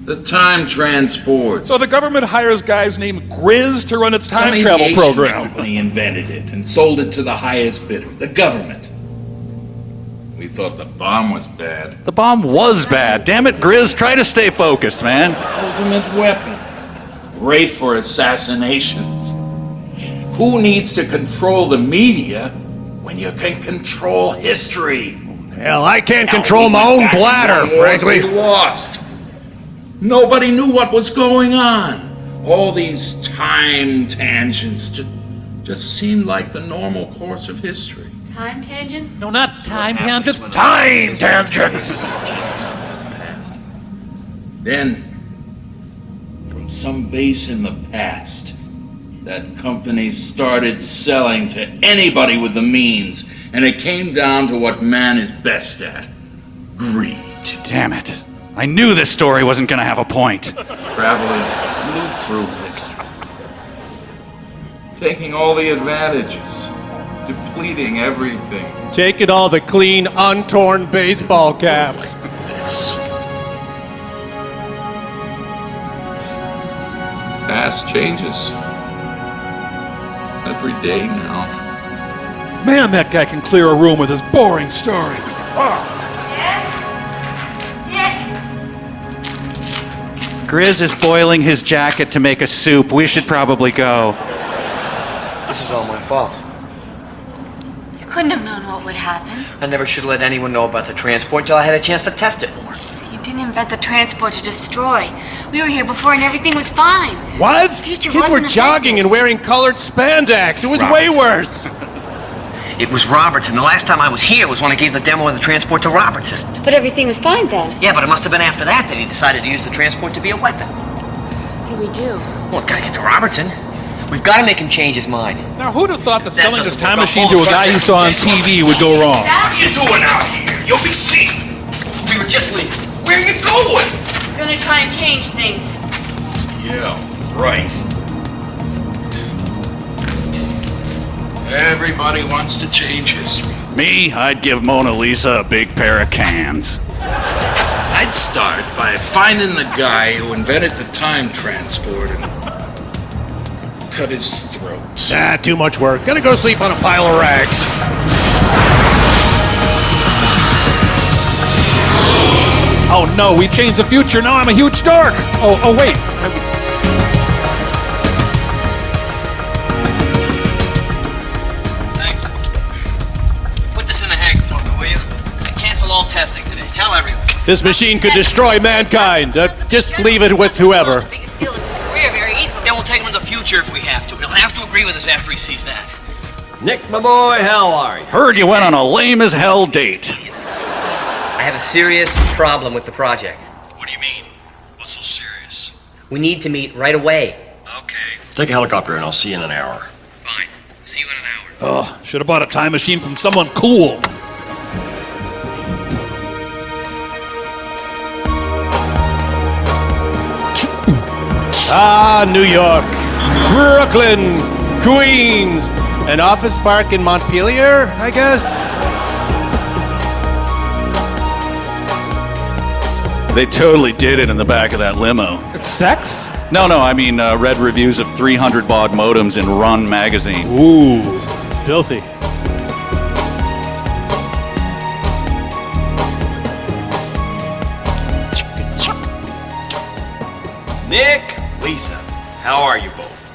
The time transport. So the government hires guys named Grizz to run its time Some travel aviation program. company invented it and sold it to the highest bidder, the government. We thought the bomb was bad. The bomb was bad. Damn it, Grizz, try to stay focused, man. Ultimate weapon. Great for assassinations. Who needs to control the media when you can control history? Hell, I can't control my own bladder, frankly. Lost. Nobody knew what was going on. All these time tangents just seemed like the normal course of history. Time tangents? No, not time tangents. Time tangents! Then, from some base in the past, that company started selling to anybody with the means, and it came down to what man is best at: greed. Damn it. I knew this story wasn't going to have a point. Travelers move through history, taking all the advantages, depleting everything. Taking all the clean, untorn baseball caps. This. Past changes. Every day now. Man, that guy can clear a room with his boring stories. Grizz is boiling his jacket to make a soup. We should probably go. This is all my fault. You couldn't have known what would happen. I never should have let anyone know about the transport until I had a chance to test it more. You didn't invent the transport to destroy. We were here before and everything was fine. What? The future Kids were wasn't jogging and wearing colored spandex. It was way worse. It was Robertson. The last time I was here was when I gave the demo of the transport to Robertson. But everything was fine then. Yeah, but it must have been after that he decided to use the transport to be a weapon. What do we do? Well, we've got to get to Robertson. We've got to make him change his mind. Now, who'd have thought that selling this time machine to a guy he saw on TV would go wrong? What are you doing out here? You'll be seen. We were just leaving. Where are you going? We're gonna try and change things. Yeah, right. Everybody wants to change history. Me, I'd give Mona Lisa a big pair of cans. I'd start by finding the guy who invented the time transport and cut his throat. Ah, too much work. Gonna go sleep on a pile of rags. Oh no, we changed the future. Now I'm a huge dork. Oh wait. Thanks. Put this in the hangar for me, will you? And cancel all testing today. Tell everyone. This machine could destroy mankind. Just leave it with whoever. Biggest deal of his career very easily. Then we'll take him to the future if we have to. He'll have to agree with us after he sees that. Nick, my boy, how are you? Heard you went on a lame as hell date. I have a serious problem with the project. What do you mean? What's so serious? We need to meet right away. Okay. Take a helicopter and I'll see you in an hour. Fine. See you in an hour. Oh, should have bought a time machine from someone cool. Ah, New York, Brooklyn, Queens, an office park in Montpelier, I guess? They totally did it in the back of that limo. It's sex? No, I mean, read reviews of 300 baud modems in Run magazine. Ooh, filthy. Nick, Lisa, how are you both?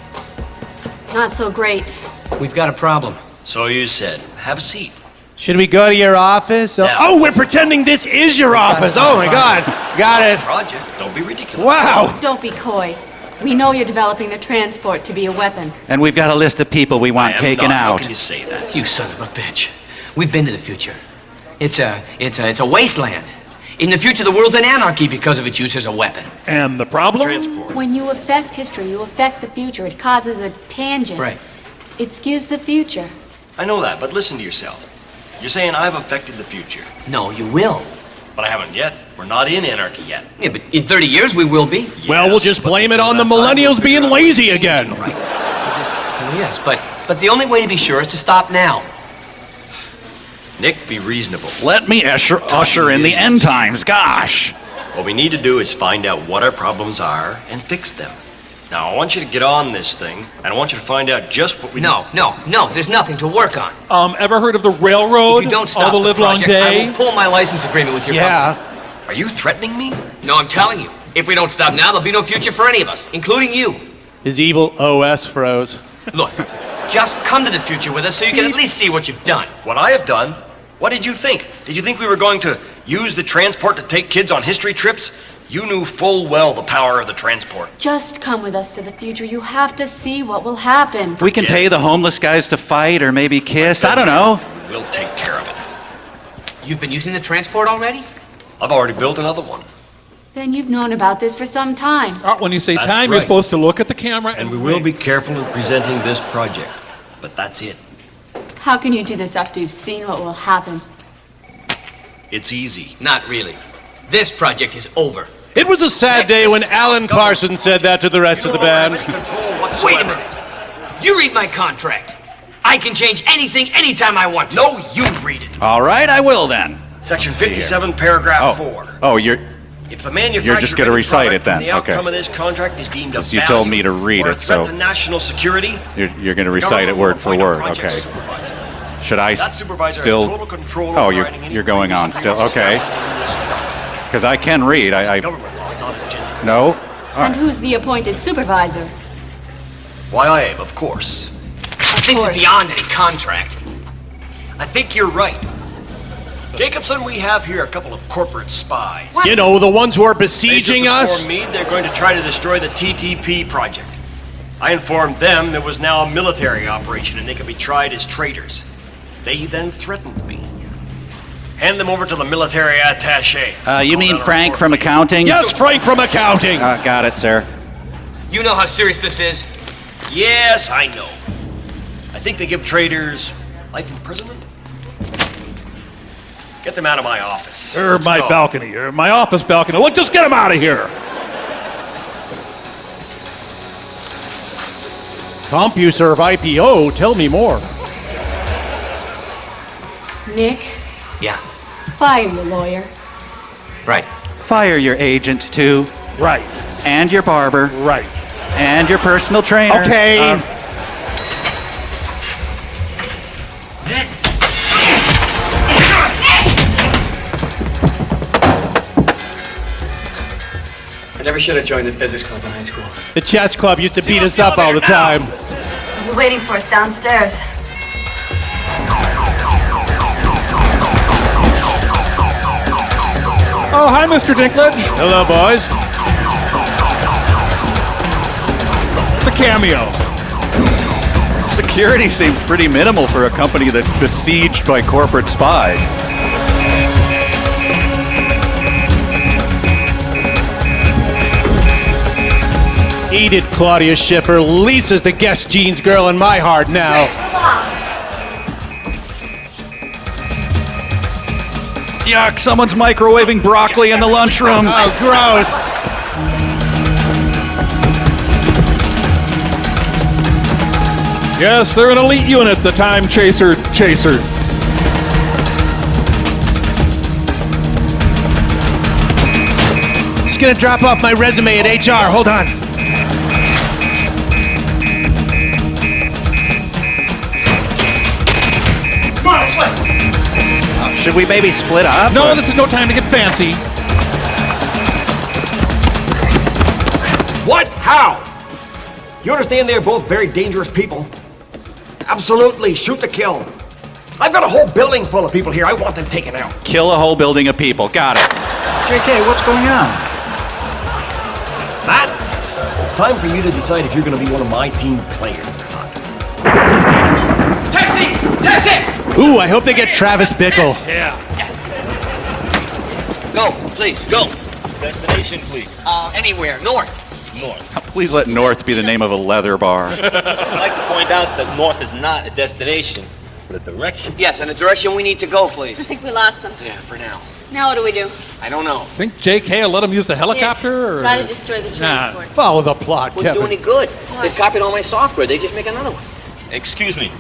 Not so great. We've got a problem. So you said. Have a seat. Should we go to your office? Oh, we're pretending this is your office. Oh my God. Got it. Project. Don't be ridiculous. Wow. Don't be coy. We know you're developing the transport to be a weapon. And we've got a list of people we want taken How out. can you say that? You son of a bitch. We've been to the future. It's a wasteland. In the future, the world's in anarchy because of its use as a weapon. And the problem? Transport. When you affect history, you affect the future. It causes a tangent. Right. It skews the future. I know that, but listen to yourself. You're saying I've affected the future. No, you will. But I haven't yet. We're not in anarchy yet. Yeah, but in 30 years we will be. Well, we'll just blame it on the millennials being lazy again. Right. Oh, yes, but the only way to be sure is to stop now. Nick, be reasonable. Let me usher in the end times, gosh. What we need to do is find out what our problems are and fix them. Now, I want you to get on this thing, and I want you to find out just what we No, there's nothing to work on. Ever heard of the railroad? If you don't stop All the livelong project, day? I will pull my license agreement with your company. Are you threatening me? No, I'm telling you. If we don't stop now, there'll be no future for any of us, including you. His evil OS froze. Look, just come to the future with us so you can at least see what you've done. What I have done What did you think? Did you think we were going to use the transport to take kids on history trips? You knew full well the power of the transport. Just come with us to the future. You have to see what will happen. If we can pay the homeless guys to fight or maybe kiss, I don't know. We'll take care of it. You've been using the transport already? I've already built another one. Then you've known about this for some time. When you say That's time, you're right. supposed to look at the camera And we will be careful in presenting this project. But that's it. How can you do this after you've seen what will happen? It's easy. Not really. This project is over. It was a sad day when Alan Parsons said that to the rest of the band. Wait a minute. You read my contract. I can change anything anytime I want to. No, you read it. All right, I will then. Section 57, paragraph 4. Oh, If the manufacturer You're just going to recite it then. the outcome Okay. of this contract is deemed a You told me to read or a it, threat so to national security, you're going to recite it government word will for appoint a word. project Okay. supervisor. Should I That supervisor still? has total control Oh, over you're writing any you're going on previous still. Okay. agreements established in this document. Because I can read. I Government law, not a gender. no. All And right. who's the appointed supervisor? Why, I am, of course. This is beyond any contract. I think you're right. Jacobson, we have here a couple of corporate spies. You know, the ones who are They besieging just us. informed me they're going to try to destroy the TTP project. I informed them it was now a military operation and they could be tried as traitors. They then threatened me. Hand them over to the military attaché. You mean Frank from accounting? Yes, Frank from accounting. Got it, sir. You know how serious this is? Yes, I know. I think they give traitors life imprisonment. Get them out of my office. Or Let's my go. balcony, or my office balcony. Look, just get him out of here. CompuServe IPO, tell me more. Nick, Yeah. fire your lawyer. Right. Fire your agent too, Right, and your barber, right. and your personal trainer. Okay. I never should have joined the physics club in high school. The chess club used to beat us up all the time. You're waiting for us downstairs. Oh, hi, Mr. Dinklage. Hello, boys. It's a cameo. Security seems pretty minimal for a company that's besieged by corporate spies. Eat it, Claudia Schiffer. Lisa's the guest jeans girl in my heart now. Yuck, someone's microwaving broccoli in the lunchroom. Oh, gross. Yes, they're an elite unit, the Time Chaser Chasers. Just gonna drop off my resume at HR. Hold on. Come on, this way. Should we maybe split up? No, or- this is no time to get fancy. What? How? You understand they're both very dangerous people? Absolutely, shoot to kill. I've got a whole building full of people here. I want them taken out. Kill a whole building of people. Got it. JK, what's going on? Matt, it's time for you to decide if you're going to be one of my team players or not. Taxi! Taxi! Ooh, I hope they get Travis Bickle. Yeah. Go, please, go. Destination, please. Anywhere, north. North. Please let North be the name of a leather bar. I'd like to point out that north is not a destination, but a direction. Yes, in the direction we need to go, please. I think we lost them. Yeah, for now. Now what do we do? I don't know. Think JK will let him use the helicopter? Or? Gotta destroy the Nah. transport. Follow the plot, Wouldn't do Kevin. any good. They've copied all my software. They just make another one. Excuse me.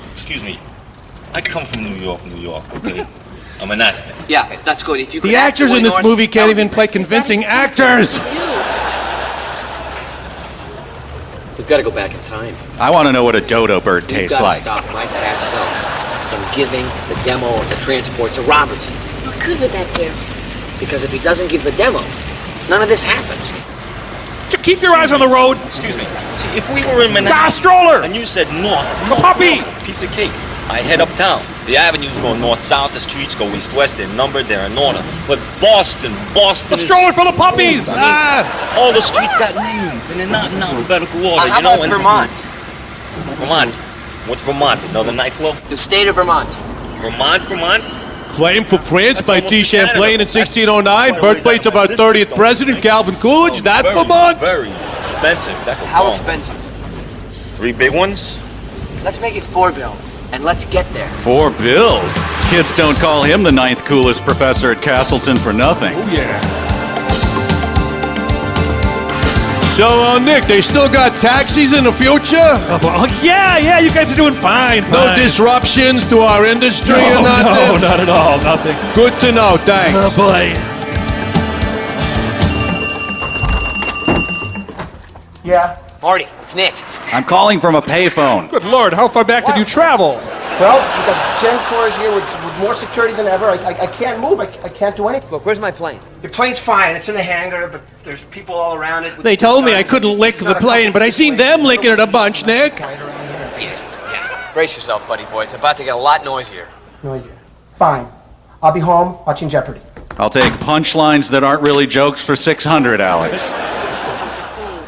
I come from New York, okay? I'm an actor. Yeah, that's good. If you could The act actors your in way this north, movie that can't would be even play convincing actors. We've got to go back in time. I want to know what a dodo bird We've tastes got to like. stop my past self from giving the demo of the transport to Robertson. What good would that do? Because if he doesn't give the demo, none of this happens. Keep your eyes on the road. Excuse me. See, if we were in Manhattan stroller. and you said north, The puppy. piece of cake. I head uptown. The avenues go north-south, the streets go east-west. They're numbered, they're in order. But Boston A stroller full of puppies! All the streets got names, and they're not in alphabetical order, How about Vermont? Vermont? What's Vermont? Another nightclub? The state of Vermont. Vermont? Claimed for France by T. Champlain in 1609, birthplace of our 30th president, Calvin Coolidge. That's Vermont? Very expensive. That's a How bomb. expensive? 3 big ones? Let's make it 4 bills, and let's get there. 4 bills. Kids don't call him the 9th coolest professor at Castleton for nothing. Oh, yeah. So, Nick, they still got taxis in the future? Yeah, you guys are doing fine. No disruptions to our industry or nothing? No, not at all. Nothing. Good to know, thanks. Oh, boy. Yeah. Marty, it's Nick. I'm calling from a payphone. Good Lord, how far back did you travel? Well, we got Gen Cores here with more security than ever. I can't move. I can't do anything. Look, where's my plane? Your plane's fine. It's in the hangar, but there's people all around it. They told me I couldn't lick the plane, but I seen them licking it a bunch, Nick. Brace yourself, buddy boy. It's about to get a lot noisier. Noisier. Fine. I'll be home watching Jeopardy. I'll take punchlines that aren't really jokes for 600, Alex.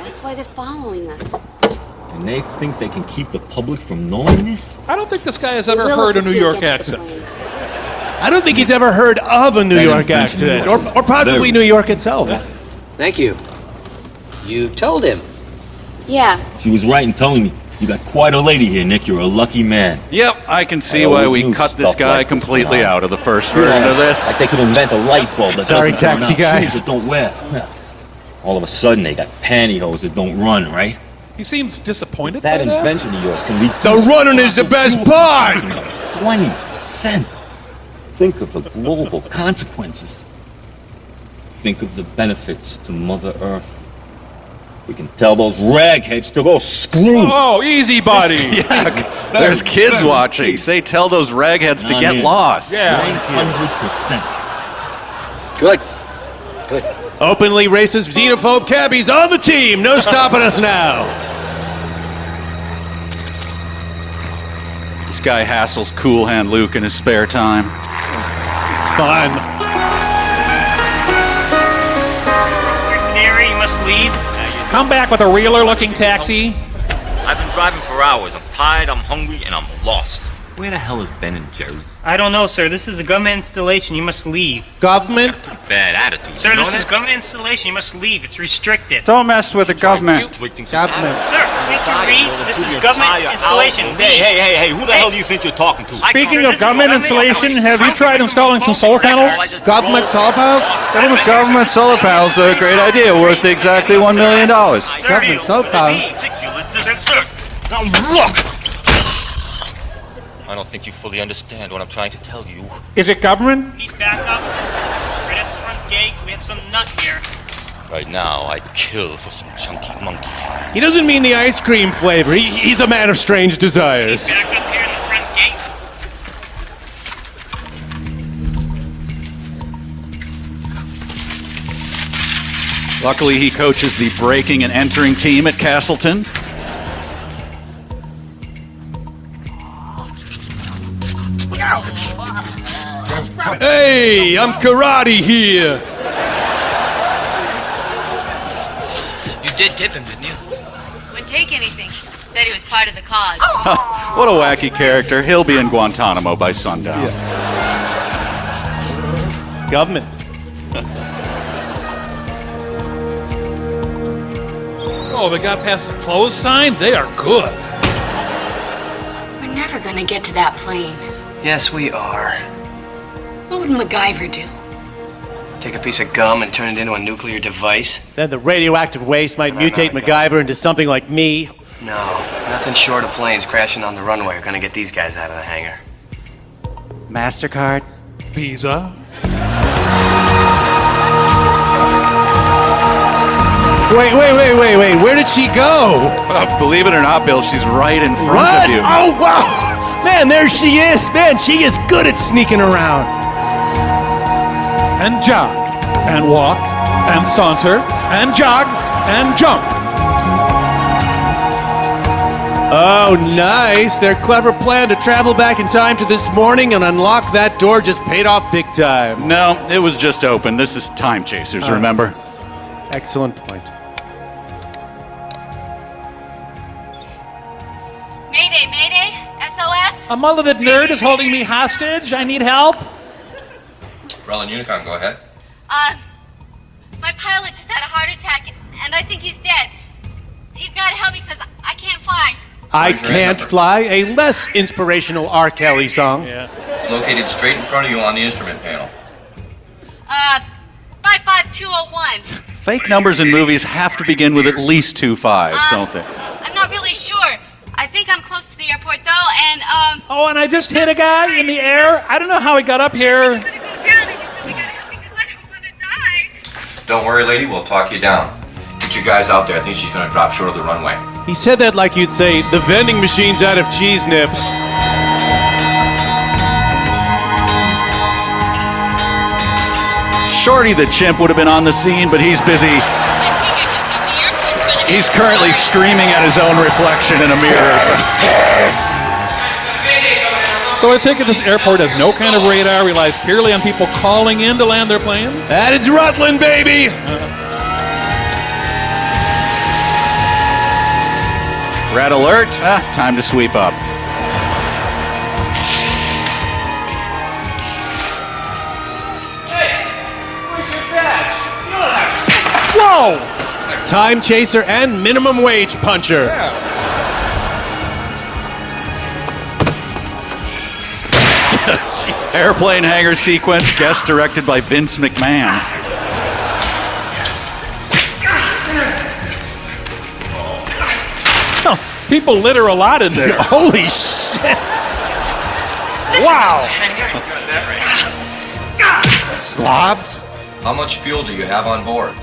That's why they're following us. And they think they can keep the public from knowing this? I don't think this guy has ever heard a New York accent. I don't think he's ever heard of a New York accent, or possibly New York itself. Thank you. You told him. Yeah. She was right in telling me. You got quite a lady here, Nick. You're a lucky man. Yep, I can see why we cut this guy completely out of the first version of this. Like they could invent a light bulb that Sorry, doesn't turn taxi on, guy. shoes that don't wear. All of a sudden, they got pantyhose that don't run, right? He seems disappointed That by this. invention of yours can be... The running is the best part! 20%. Think of the global consequences. Think of the benefits to Mother Earth. We can tell those ragheads to go screw. Oh, easy, buddy. Yeah, there's kids watching. Say, tell those ragheads to get lost. Yeah. 100%. Good. Good. Openly racist, xenophobe cabbies on the team. No stopping us now. This guy hassles Cool Hand Luke in his spare time. It's fun. Gary, you must leave. Come back with a realer-looking taxi. I've been driving for hours. I'm tired, I'm hungry, and I'm lost. Where the hell is Ben and Jerry? I don't know, sir. This is a government installation. You must leave. Government? Bad attitude. Sir, you know this is that? government installation. You must leave. It's restricted. Don't mess with the government. Government. Sir, can't you read? This is government installation. Hey, who the hell do you think you're talking to? Speaking of government installation, have you tried installing some solar panels? Government solar panels? Government solar panels are a great idea, worth exactly $1 million. Government solar panels? Sir, now look! I don't think you fully understand what I'm trying to tell you. Is it government? Please back up. Right at the front gate. We have some nut here. Right now, I'd kill for some chunky monkey. He doesn't mean the ice cream flavor. He's a man of strange desires. Back up here at the front gate. Luckily, he coaches the breaking and entering team at Castleton. Hey, I'm karate here. You did tip him, didn't you? Wouldn't take anything. Said he was part of the cause. What a wacky character. He'll be in Guantanamo by sundown. Government. Oh, they got past the close sign? They are good. We're never gonna get to that plane. Yes, we are. What would MacGyver do? Take a piece of gum and turn it into a nuclear device? Then the radioactive waste might mutate MacGyver into something like me. No, nothing short of planes crashing on the runway are gonna get these guys out of the hangar. MasterCard? Visa? Wait. Where did she go? Believe it or not, Bill, she's right in front What? of you. Oh, wow. Man, there she is. Man, she is good at sneaking around. And jog, and walk, and saunter, and jog, and jump. Oh, nice. Their clever plan to travel back in time to this morning and unlock that door just paid off big time. No, it was just open. This is Time Chasers, remember? Excellent point. Mayday, mayday, SOS. A mulleted nerd is holding me hostage. I need help. Roland Unicon, go ahead. My pilot just had a heart attack, and I think he's dead. You gotta help me, because I can't fly. I Can't Fly, a less inspirational R. Kelly song. Yeah. It's located straight in front of you on the instrument panel. 55201. Fake numbers in movies have to begin with at least 2 5s, don't they? I'm not really sure. I think I'm close to the airport, though, and, Oh, and I just hit a guy in the air. I don't know how he got up here. Don't worry, lady, we'll talk you down. Get you guys out there. I think she's gonna drop short of the runway. He said that like you'd say, the vending machine's out of cheese nips. Shorty the chimp would have been on the scene, but he's busy. He's currently screaming at his own reflection in a mirror. So I take it this airport has no kind of radar, relies purely on people calling in to land their planes? That is Rutland, baby! Red alert. Time to sweep up. Hey, where's your badge? You don't have Whoa! Time chaser and minimum wage puncher. Airplane hangar sequence, guest directed by Vince McMahon. People litter a lot in there. Holy shit! Wow! Slobs? How much fuel do you have on board?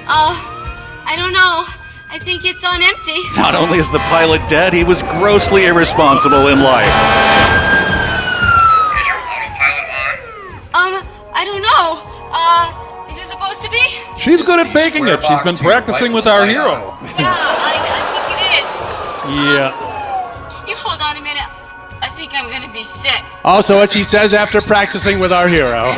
I don't know. I think it's on empty. Not only is the pilot dead, he was grossly irresponsible in life. Is your autopilot on? I don't know. Is it supposed to be? She's good at faking it. She's been practicing with our hero. Yeah, I think it is. Yeah. You hold on a minute. I think I'm gonna be sick. Also what she says after practicing with our hero.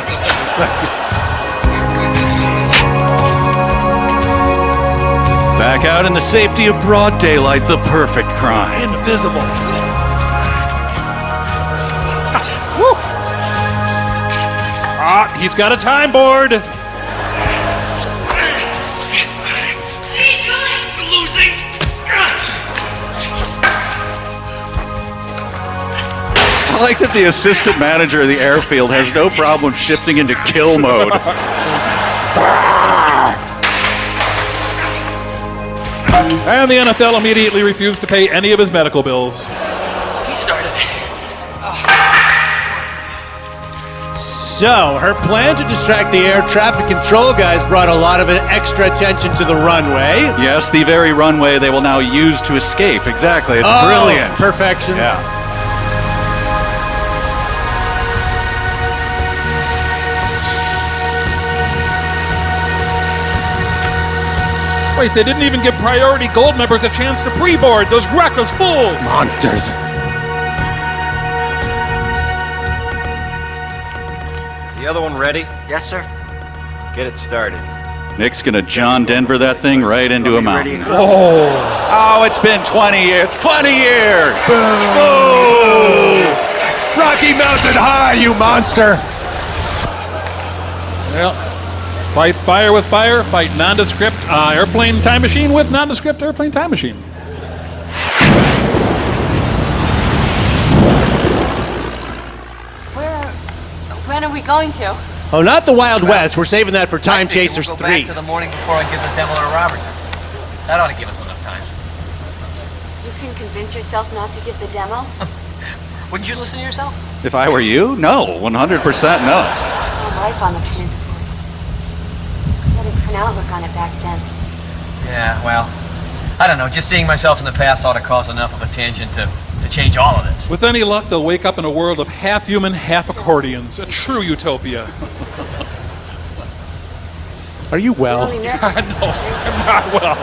Back out in the safety of broad daylight, the perfect crime. Invisible. Woo! He's got a time board. losing. I like that the assistant manager of the airfield has no problem shifting into kill mode. And the NFL immediately refused to pay any of his medical bills. He started it. So, her plan to distract the air traffic control guys brought a lot of extra attention to the runway. Yes, the very runway they will now use to escape. Exactly. It's brilliant. Perfection. Yeah. Wait, they didn't even give priority gold members a chance to pre-board, those reckless fools! Monsters. The other one ready? Yes, sir. Get it started. Nick's gonna John Denver that thing right into a mountain. Oh, it's been 20 years. 20 years! Boom! Rocky Mountain High, you monster! Well, fight fire with fire, fight nondescript airplane time machine with nondescript airplane time machine. When are we going to? Oh, not the Wild West. We're saving that for Time Chasers we'll go 3. back to the morning before I give the demo to Robertson. That ought to give us enough time. You can convince yourself not to give the demo? Wouldn't you listen to yourself? If I were you, no. 100% no. My life on the transport. I had a different outlook on it back then. Yeah, well, I don't know. Just seeing myself in the past ought to cause enough of a tangent to change all of this. With any luck, they'll wake up in a world of half human, half accordions. A true utopia. Are you well? No, I'm not well.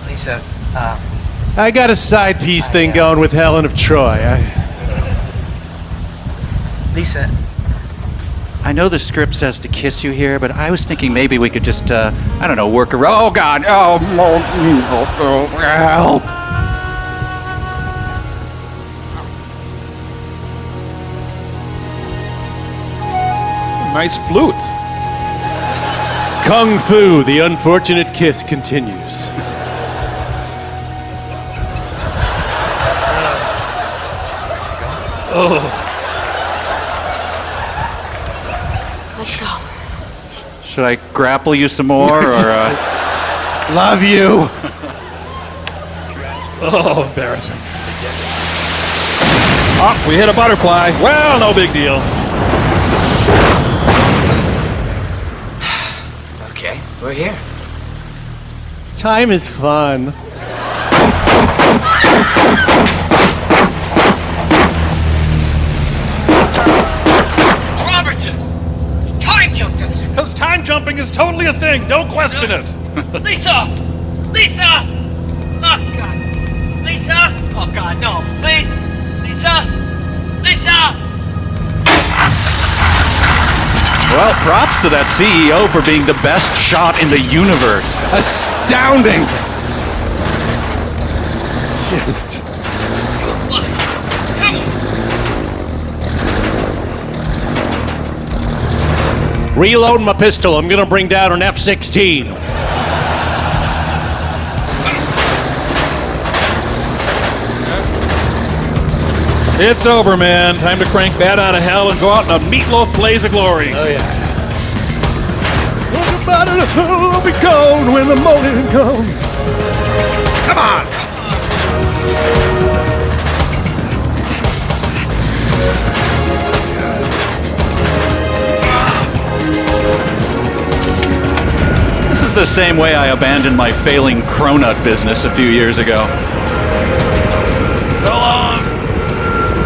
Lisa, I got a side piece thing going with Helen of Troy. Lisa, I know the script says to kiss you here, but I was thinking maybe we could just, I don't know, work around. Oh, God. Oh, help. Nice flute. Kung Fu, the unfortunate kiss continues. Oh. Let's go. Should I grapple you some more, or, Love you. Oh, embarrassing. Oh, we hit a butterfly. Well, no big deal. okay, we're here. Time is fun. Robertson! Time jumped us! Because time jumping is totally a thing. Don't question it. Lisa! Lisa! Oh, God. Lisa! Oh, God, no. Please! Lisa! Lisa! well, props to that CEO for being the best shot in the universe. Astounding. Just. Reload my pistol. I'm gonna bring down an F-16. It's over, man. Time to crank Bat out of hell and go out in a meatloaf blaze of glory. Oh, yeah. I'll be gone when the morning comes. Come on. This is the same way I abandoned my failing cronut business a few years ago. So long.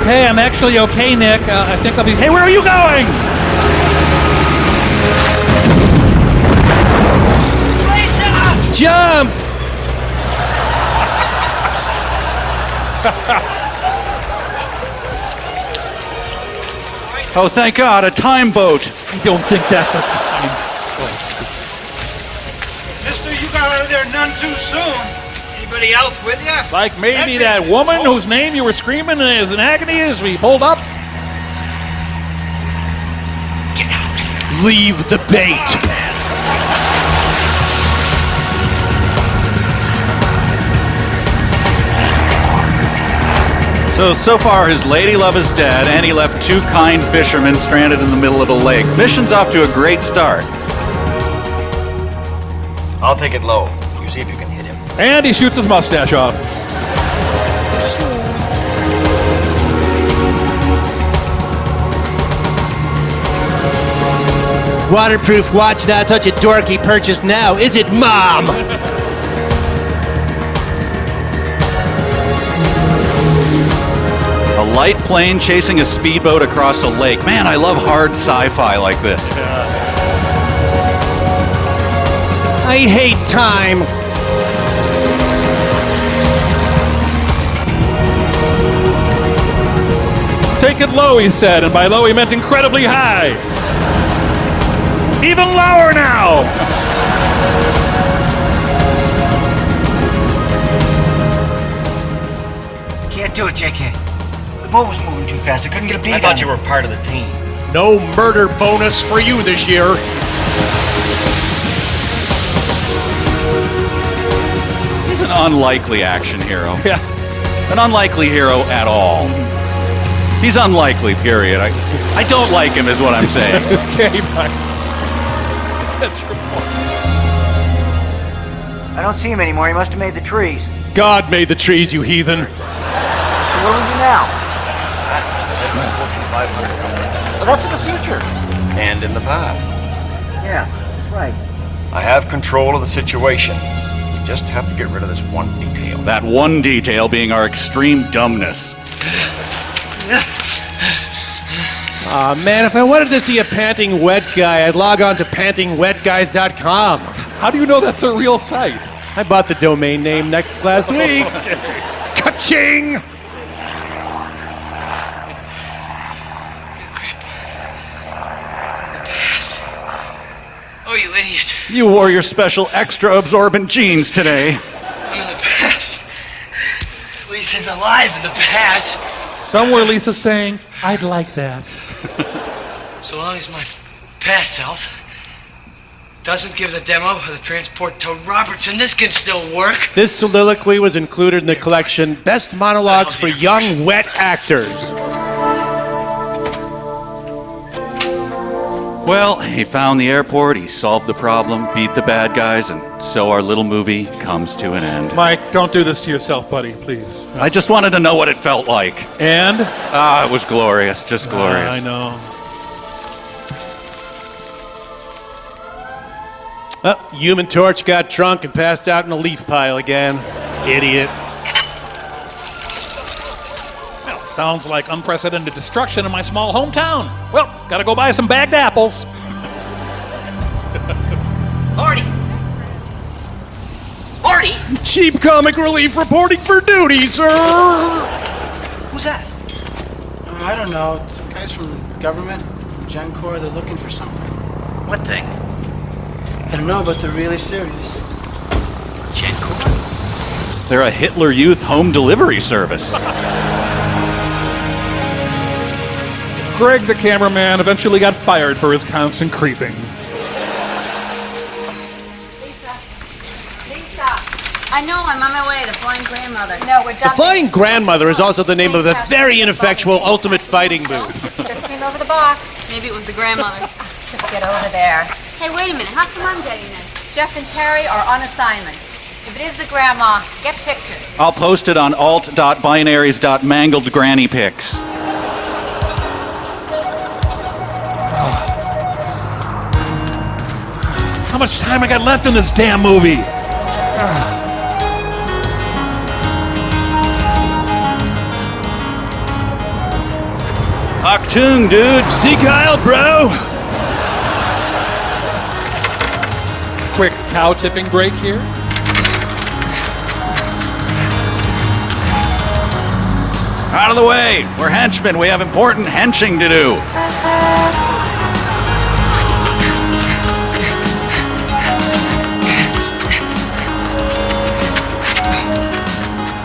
Hey, I'm actually okay, Nick. I think I'll be... Hey, where are you going? Jump! Oh, thank God, a time boat. I don't think that's a time boat. Mister, you got out of there none too soon. Anybody else with you? Like maybe that woman whose name you were screaming is in agony as we pulled up? Get out. Leave the bait. So far his lady love is dead, and he left two kind fishermen stranded in the middle of a lake. Mission's off to a great start. I'll take it low. You see if you can hit him. And he shoots his mustache off. Waterproof watch, not such a dorky purchase now, is it, Mom? A light plane chasing a speedboat across a lake. Man, I love hard sci-fi like this. I hate time. Take it low, he said, and by low he meant incredibly high. Even lower now! Can't do it, JK. The boat was moving too fast. I couldn't get a beat I thought you were part of the team. No murder bonus for you this year. He's an unlikely action hero. Yeah. An unlikely hero at all. He's unlikely, period. I don't like him is what I'm saying. Okay, Mike. That's your point. I don't see him anymore. He must have made the trees. God made the trees, you heathen. So what do we do now? Well, that's in the future. And in the past. Yeah, that's right. I have control of the situation. We just have to get rid of this one detail. That one detail being our extreme dumbness. Aw, man, if I wanted to see a panting wet guy, I'd log on to pantingwetguys.com. How do you know that's a real site? I bought the domain name last week. Ka-ching! Oh, you idiot. You wore your special extra absorbent jeans today. I'm in the past. Lisa's alive in the past. Somewhere Lisa's saying, I'd like that. So long as my past self doesn't give the demo of the transport to Robertson, this can still work. This soliloquy was included in the collection Best Monologues for Young Wet Actors. Well, he found the airport, he solved the problem, beat the bad guys, and so our little movie comes to an end. Mike, don't do this to yourself, buddy, please. I just wanted to know what it felt like. And? It was glorious, just glorious. I know. Human Torch got drunk and passed out in a leaf pile again. Idiot. Well, sounds like unprecedented destruction in my small hometown. Well, gotta go buy some bagged apples. Marty! Marty! Cheap comic relief reporting for duty, sir! Who's that? I don't know. Some guys from government, from Gencor, they're looking for something. What thing? I don't know, but they're really serious. Gencor? They're a Hitler Youth home delivery service. Greg, the cameraman, eventually got fired for his constant creeping. Lisa, I know I'm on my way. The Flying Grandmother. No, we're The Flying Grandmother is also the name of a very ineffectual ultimate fighting move. Just came over the box. Maybe it was the grandmother. Just get over there. Hey, wait a minute. How come I'm getting this? Jeff and Terry are on assignment. If it is the grandma, get pictures. I'll post it on alt.binaries.mangledgrannypics. How much time I got left in this damn movie? Achtung, dude. See Kyle, bro? Quick cow tipping break here. Out of the way. We're henchmen. We have important henching to do.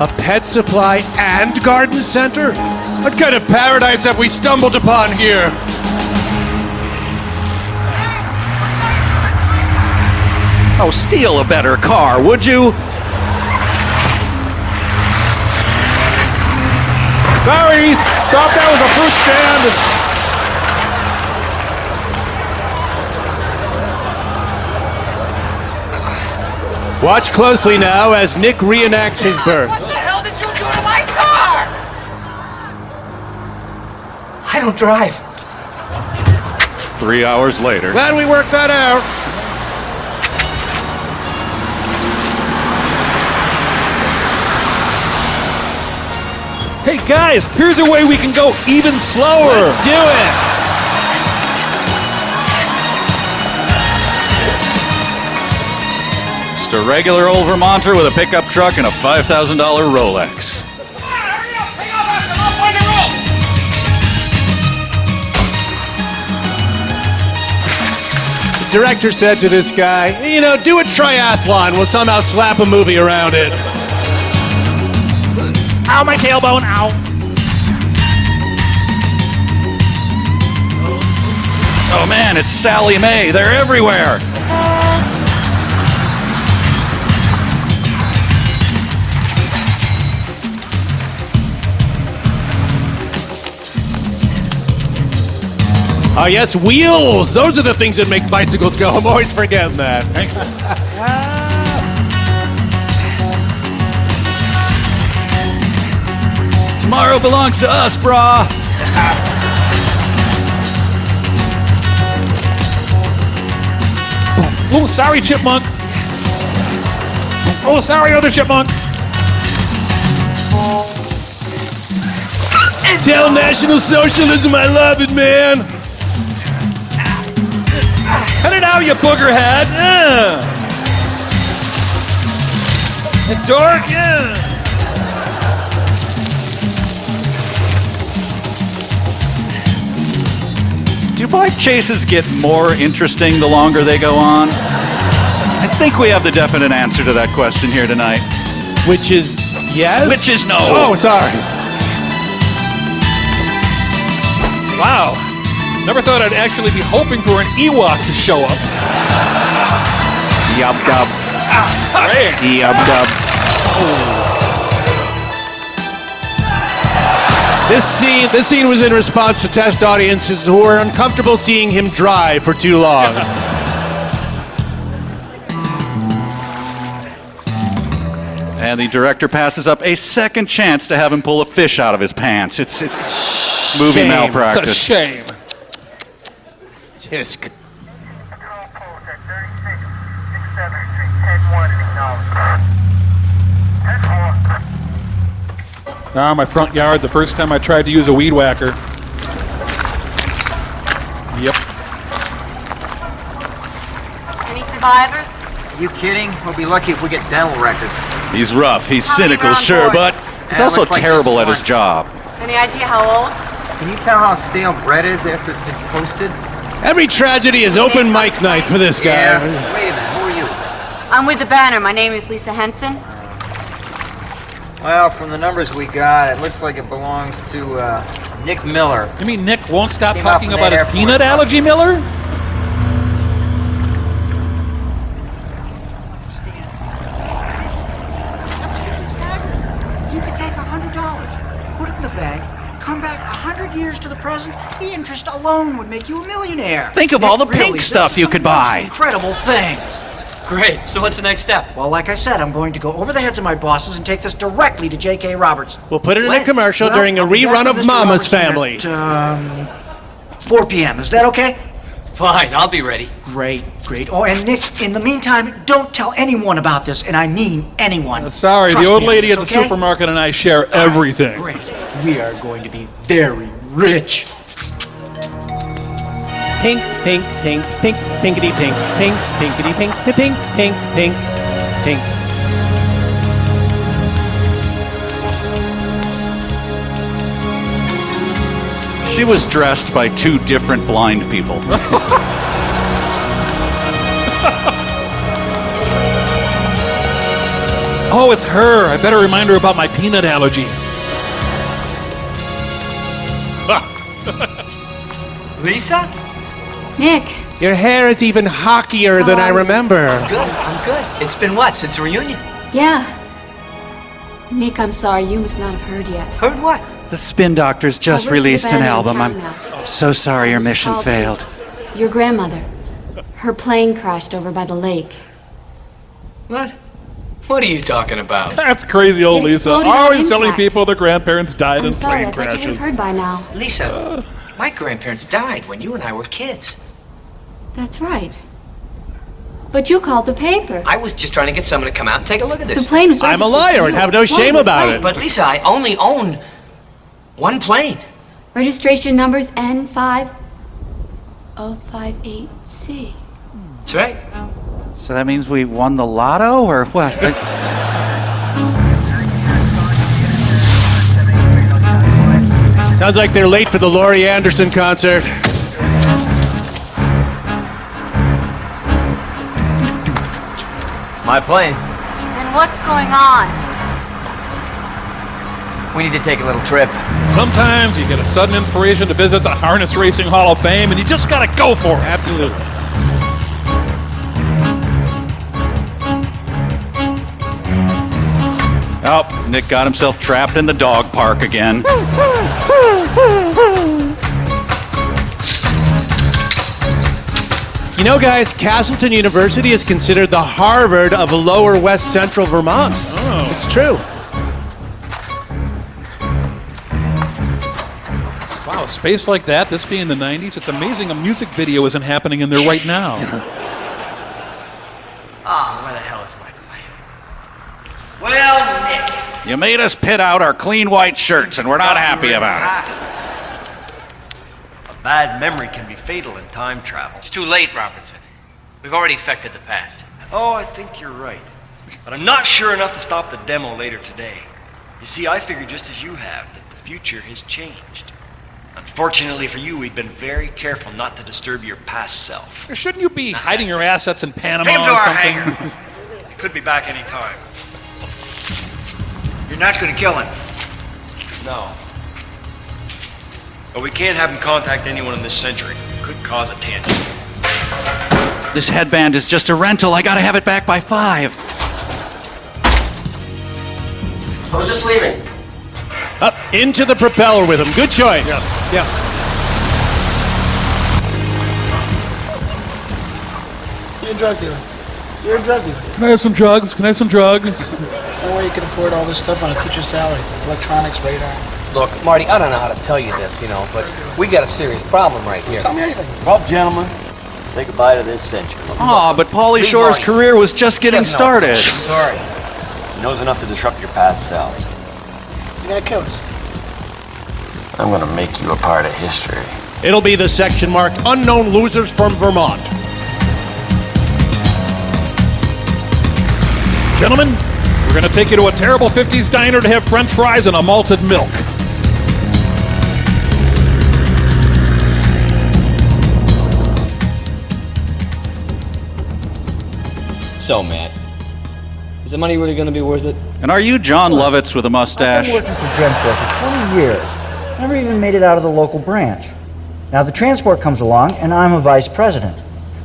A pet supply and garden center? What kind of paradise have we stumbled upon here? Oh, steal a better car, would you? Sorry, thought that was a fruit stand. Watch closely now as Nick reenacts his birth. What the hell did you do to my car? I don't drive. 3 hours later. Glad we worked that out. Hey guys, here's a way we can go even slower. Let's do it. Just a regular old Vermonter with a pickup truck and a $5,000 Rolex. The director said to this guy, you know, do a triathlon. We'll somehow slap a movie around it. Ow, my tailbone, ow. Oh man, it's Sally Mae. They're everywhere. Oh yes, wheels. Those are the things that make bicycles go. I'm always forgetting that. Tomorrow belongs to us, brah. Oh, sorry, chipmunk. Oh, sorry, other chipmunk. Tell National Socialism I love it, man. Cut it out, you boogerhead. Dork, yeah. Do bike chases get more interesting the longer they go on? I think we have the definite answer to that question here tonight. Which is yes? Which is no. Oh, sorry. Wow. Never thought I'd actually be hoping for an Ewok to show up. Yub dub. Yub dub. This scene was in response to test audiences who were uncomfortable seeing him drive for too long. And the director passes up a second chance to have him pull a fish out of his pants. It's movie Shame. malpractice. It's a shame. Tisk. My front yard, the first time I tried to use a weed whacker. Yep. Any survivors? Are you kidding? We'll be lucky if we get dental records. He's rough, he's How many cynical, were on sure, board? but he's Yeah, also looks like terrible just at his one. job. Any idea how old? Can you tell how stale bread is after it's been toasted? Every tragedy is open mic night for this guy. Yeah. Wait a minute, who are you? I'm with the Banner. My name is Lisa Henson. Well, from the numbers we got, it looks like it belongs to Nick Miller. You mean Nick won't stop Came talking out from about that his airport. peanut allergy, Miller? You could take $100, put it in the bank, come back 100 years to the present. The interest alone would make you a millionaire. Think of all the Really, pink this stuff is you the could most buy. Incredible thing. Great. So what's the next step? Well, like I said, I'm going to go over the heads of my bosses and take this directly to J.K. Roberts. We'll put it in When? a commercial Well, during a I'll be back rerun with of Mr. Mama's Robertson Family. At, 4 p.m. Is that okay? Fine, I'll be ready. Great. Oh, and Nick, in the meantime, don't tell anyone about this, and I mean anyone. Sorry, Trust the old me on lady this, at the okay? supermarket and I share everything. Great. We are going to be very rich. Pink, pink, pink, pink, pinkety pink, pink, pinkety pink, pink, pink, pink, pink. She was dressed by two different blind people. Oh, it's her. I better remind her about my peanut allergy. Lisa? Nick. Your hair is even hockier than I remember. I'm good. It's been what, since the reunion? Yeah. Nick, I'm sorry. You must not have heard yet. Heard what? The Spin Doctors I just work for the released an band in album. town I'm now. so sorry your mission called to- failed. Your grandmother. Her plane crashed over by the lake. What? What are you talking about? That's crazy old It Lisa. exploded on Always telling impact. people their grandparents died I'm in sorry. I plane thought you would have crashes. heard by now. Lisa, my grandparents died when you and I were kids. That's right. But you called the paper. I was just trying to get someone to come out and take a look at this. The plane was I'm a registered liar to and you. have no It's one shame of the about planes. it. But Lisa, I only own one plane. Registration number's N5058C. That's right. So that means we won the lotto, or what? Sounds like they're late for the Laurie Anderson concert. My plane. And what's going on? We need to take a little trip. Sometimes you get a sudden inspiration to visit the Harness Racing Hall of Fame, and you just gotta go for it. Absolutely. Oh, Nick got himself trapped in the dog park again. You know, guys, Castleton University is considered the Harvard of lower west central Vermont. Oh. It's true. Wow, a space like that, this being the 90s, it's amazing a music video isn't happening in there right now. Ah, where the hell is my plane? Well, Nick. You made us pit out our clean white shirts, and we're not happy about it. A bad memory can be fatal in time travel. It's too late, Robertson. We've already affected the past. Oh, I think you're right. But I'm not sure enough to stop the demo later today. You see, I figured just as you have, that the future has changed. Unfortunately for you, we've been very careful not to disturb your past self. Shouldn't you be hiding your assets in Take Panama him to or our something? hangar. He could be back any time. You're not gonna kill him. No. But we can't have him contact anyone in this century. It could cause a tantrum. This headband is just a rental. I gotta have it back by 5. Who's just leaving? Up into the propeller with him. Good choice. Yes. Yeah. You're a drug dealer. You're a drug dealer. Can I have some drugs? Can I have some drugs? There's no way you can afford all this stuff on a teacher's salary. Electronics, radar. Look, Marty, I don't know how to tell you this, but we got a serious problem right here. Tell me anything. Well, gentlemen, take a bite of this century. Aw, but Pauly Shore's career was just getting started. Sorry. He knows enough to disrupt your past selves. You're gonna kill us. I'm gonna make you a part of history. It'll be the section marked Unknown Losers from Vermont. Gentlemen, we're going to take you to a terrible 50s diner to have French fries and a malted milk. So, Matt, is the money really going to be worth it? And are you John Lovitz with a I've mustache? been working for GenCorp for 20 years. Never even made it out of the local branch. Now the transport comes along, and I'm a vice president.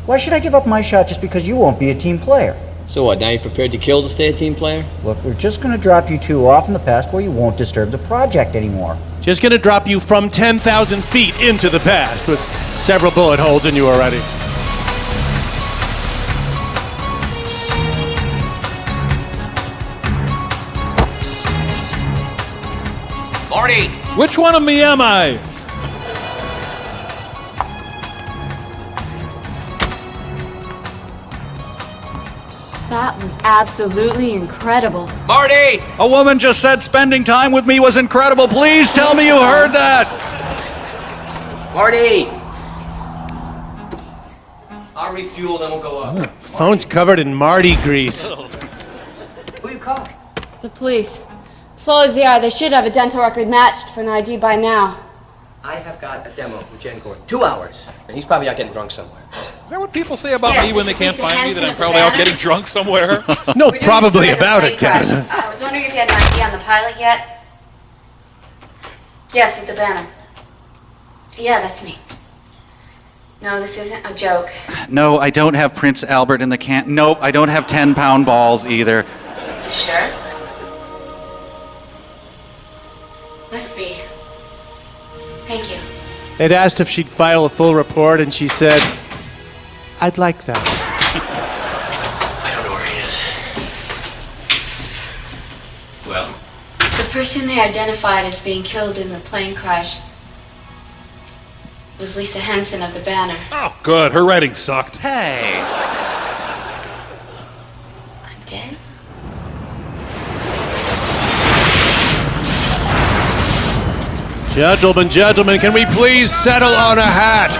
Why should I give up my shot just because you won't be a team player? So what, now you're prepared to kill to stay a team player? Look, we're just going to drop you two off in the past where you won't disturb the project anymore. Just gonna drop you from 10,000 feet into the past with several bullet holes in you already. Marty! Which one of me am I? That was absolutely incredible. Marty! A woman just said spending time with me was incredible. Please tell me you heard that. Marty! I'll refuel, then we'll go up. Phone's covered in Marty grease. Who you calling? The police. Slow as they are, they should have a dental record matched for an ID by now. I have got a demo with GenCorp. 2 hours. And he's probably out getting drunk somewhere. Is that what people say about Yes, me when this they can't is find me, Hanson that I'm of probably out Havana. getting drunk somewhere? There's no We're doing probably this about plane it, crash. Kevin. I was wondering if you had an ID on the pilot yet? Yes, with the banner. Yeah, that's me. No, this isn't a joke. No, I don't have Prince Albert in the can. Nope, I don't have 10-pound balls either. You sure? Must be. Thank you. They'd asked if she'd file a full report, and she said, I'd like that. I don't know where he is. Well? The person they identified as being killed in the plane crash was Lisa Henson of the banner. Oh, good. Her writing sucked. Hey. I'm dead? Gentlemen, can we please settle on a hat?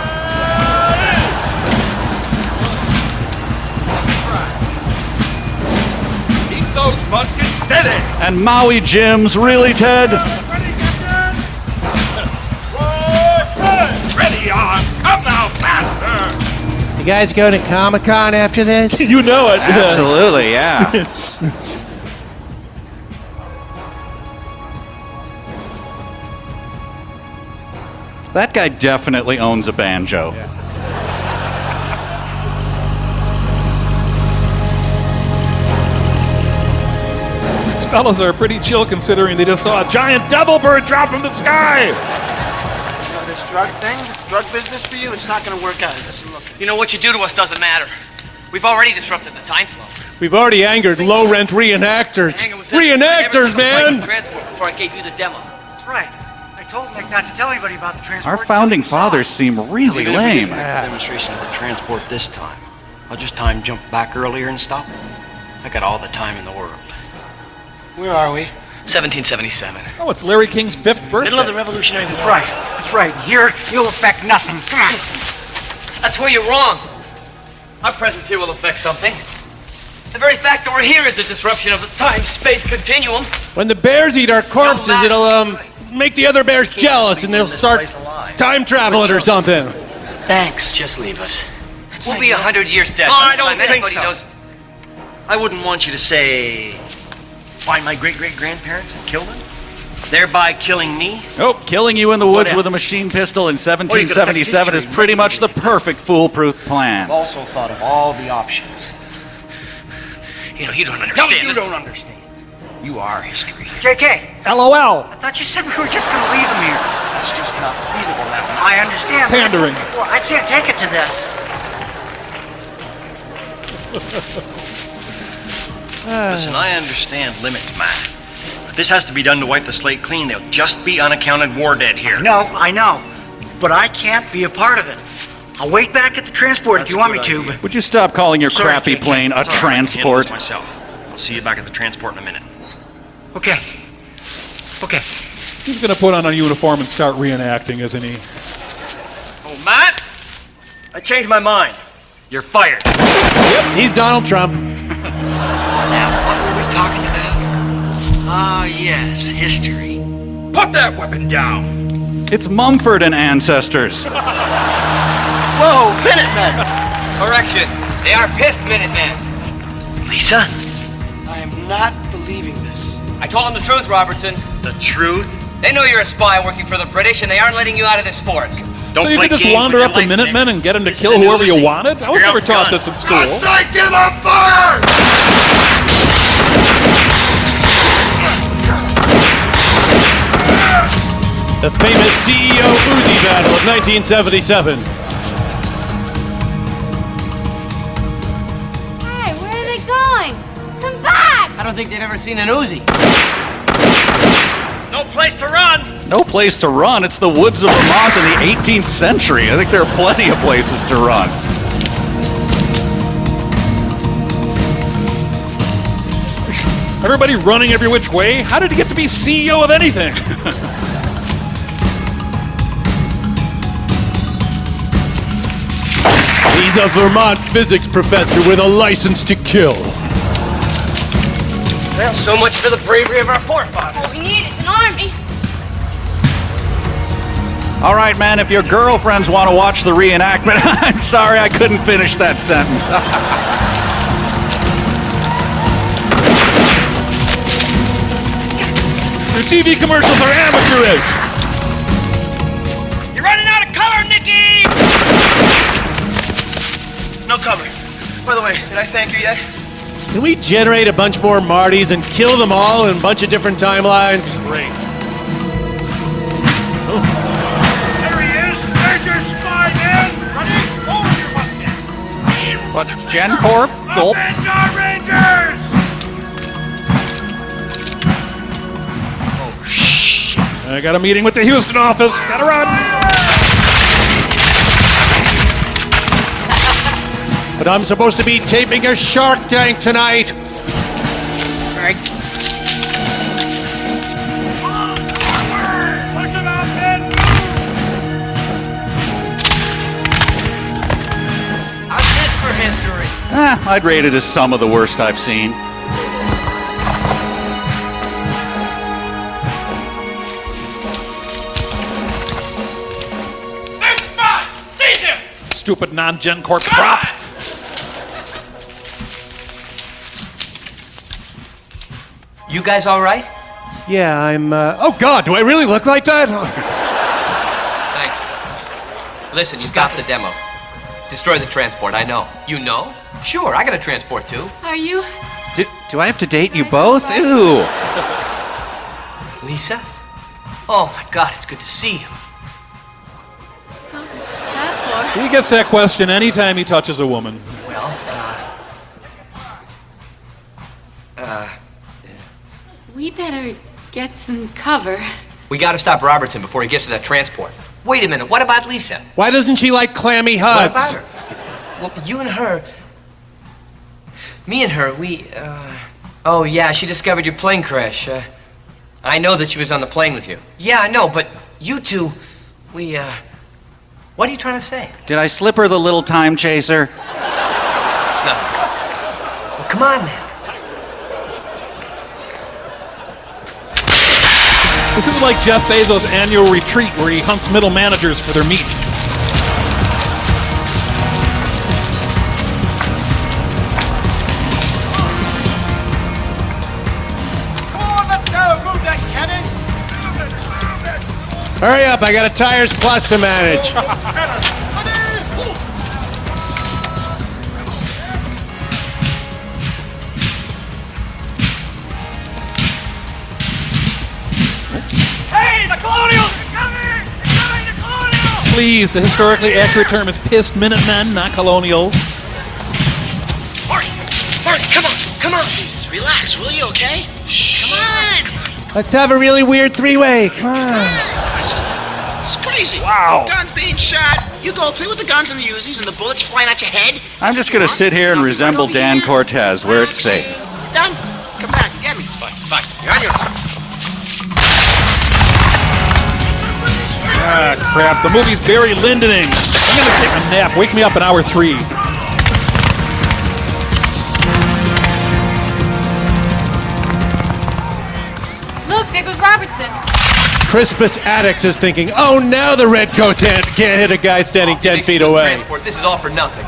Keep those muskets steady. And Maui Jim's really, Ted? Ready, arms. Come now, faster. You guys going to Comic-Con after this? You know it. Absolutely, yeah. That guy definitely owns a banjo. These fellas are pretty chill considering they just saw a giant devil bird drop from the sky. This drug thing, this drug business for you, it's not gonna work out. Listen, look. You know, what you do to us doesn't matter. We've already disrupted the time flow. We've already angered low-rent reenactors. Reenactors, man! Transport before I gave you the demo. That's right. I told Nick not to tell anybody about the transport. Our founding fathers seem really Even if we lame. didn't make the demonstration of the transport this time, I'll just time jump back earlier and stop it. I got all the time in the world. Where are we? 1777. Oh, it's Larry King's 5th birthday. Middle of the Revolutionary War. That's right. That's right. Here, you'll affect nothing. Come on. That's where you're wrong. Our presence here will affect something. The very fact that we're here is a disruption of the time-space continuum. When the bears eat our corpses, it'll make the other bears jealous, and they'll start time traveling or something. Thanks. Just leave us. We'll be 100 years dead. No, I don't By then, think everybody so. knows- I wouldn't want you to say, find my great-great-grandparents and kill them, thereby killing me. Nope, killing you in the woods What with a if? machine pistol in Or you could affect 1777 is history. pretty much the perfect foolproof plan. I've also thought of all the options. You know, you don't understand. No, you this. don't understand. You are history. JK, LOL. I thought you said we were just going to leave him here. That's just not feasible that way. I understand. Pandering. Well, I can't take it to this. Listen, I understand limits matter. But this has to be done to wipe the slate clean. There'll just be unaccounted war dead here. No, I know. But I can't be a part of it. I'll wait back at the transport if you want me to, but... Would you stop calling your Sorry, crappy JK. plane a It's all right, I can handle this transport? myself. I'll see you back at the transport in a minute. Okay. Okay. He's going to put on a uniform and start reenacting, isn't he? Oh, Matt! I changed my mind. You're fired. Yep, he's Donald Trump. Now, what were we talking about? Ah, yes, history. Put that weapon down! It's Mumford and ancestors. Whoa, Minutemen! Correction. They are pissed Minutemen. Lisa? I am not believing this. I told them the truth, Robertson. The truth? They know you're a spy working for the British, and they aren't letting you out of this fort. Don't So you play could just games wander with up to your life, Minutemen Nick. and get them to This kill is an whoever you Uzi. wanted? I was You're never taught outgunned. this in school. Say give up fire! The famous CEO Uzi battle of 1977. Hey, where are they going? Come back! I don't think they've ever seen an Uzi. No place to run! No place to run. It's the woods of Vermont in the 18th century. I think there are plenty of places to run. Everybody running every which way? How did he get to be CEO of anything? He's a Vermont physics professor with a license to kill. Well, so much for the bravery of our forefathers. What we need is an army. All right, man, if your girlfriends want to watch the reenactment, I'm sorry I couldn't finish that sentence. Your TV commercials are amateurish. You're running out of cover, Nicky! No cover. By the way, did I thank you yet? Can we generate a bunch more Martys and kill them all in a bunch of different timelines? Great. There he is! There's your spy, man! Ready? Lower your muskets! What, Gen Corp? Gulp. Avenge our Rangers! I got a meeting with the Houston office. Gotta run. But I'm supposed to be taping a Shark Tank tonight. Push him out, men! How's this for history? I'd rate it as some of the worst I've seen. There's the spy! Seize him! Stupid non-Gen Corp prop. You guys all right? Yeah, I'm, oh God, do I really look like that? Thanks. Listen, you got the demo. Destroy the transport, I know. You know? Sure, I got a transport too. Are you? Do I have to date you both? Ew. Lisa? Oh my God, it's good to see you. What was that for? He gets that question anytime he touches a woman. Well, We better get some cover. we gotta stop Robertson before he gets to that transport. Wait a minute, what about Lisa? Why doesn't she like clammy What hugs? about her? Well, you and her... Me and her, we, Oh, yeah, she discovered your plane crash. I know that she was on the plane with you. Yeah, I know, but you two, we, What are you trying to say? Did I slip her the little time chaser? It's not... Come on now. This is like Jeff Bezos' annual retreat where he hunts middle managers for their meat. Come on, let's go. Move that cannon. Hurry up, I got a Tires Plus to manage. Hey, the Colonials! They're coming! They're coming, the Colonials! Please, the historically accurate term is pissed Minutemen, not Colonials. Marty, come on. Jesus, relax, will you, okay? Shh. Come on. Let's have a really weird three-way. Come on. It's crazy. Wow. Guns being shot. You go play with the guns and the Uzis and the bullets flying at your head. I'm just gonna sit here and resemble Dan Cortez where it's safe. Done. Come back and get me. Fine. You're on your own. Ah, crap. The movie's Barry Lindoning. I'm gonna take a nap. Wake me up in hour 3. Look, there goes Robertson. Crispus Attucks is thinking, oh, now the redcoats can't hit a guy standing 10 feet away. Transport. This is all for nothing.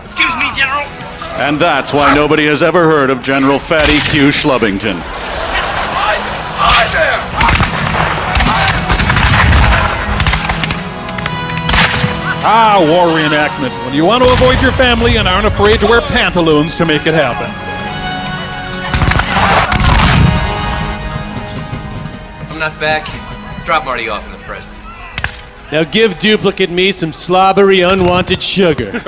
Excuse me, General. And that's why nobody has ever heard of General Fatty Q. Schlubbington. Hi there! Ah, war reenactment. When you want to avoid your family and aren't afraid to wear pantaloons to make it happen. If I'm not back, drop Marty off in the present. Now give duplicate me some slobbery, unwanted sugar.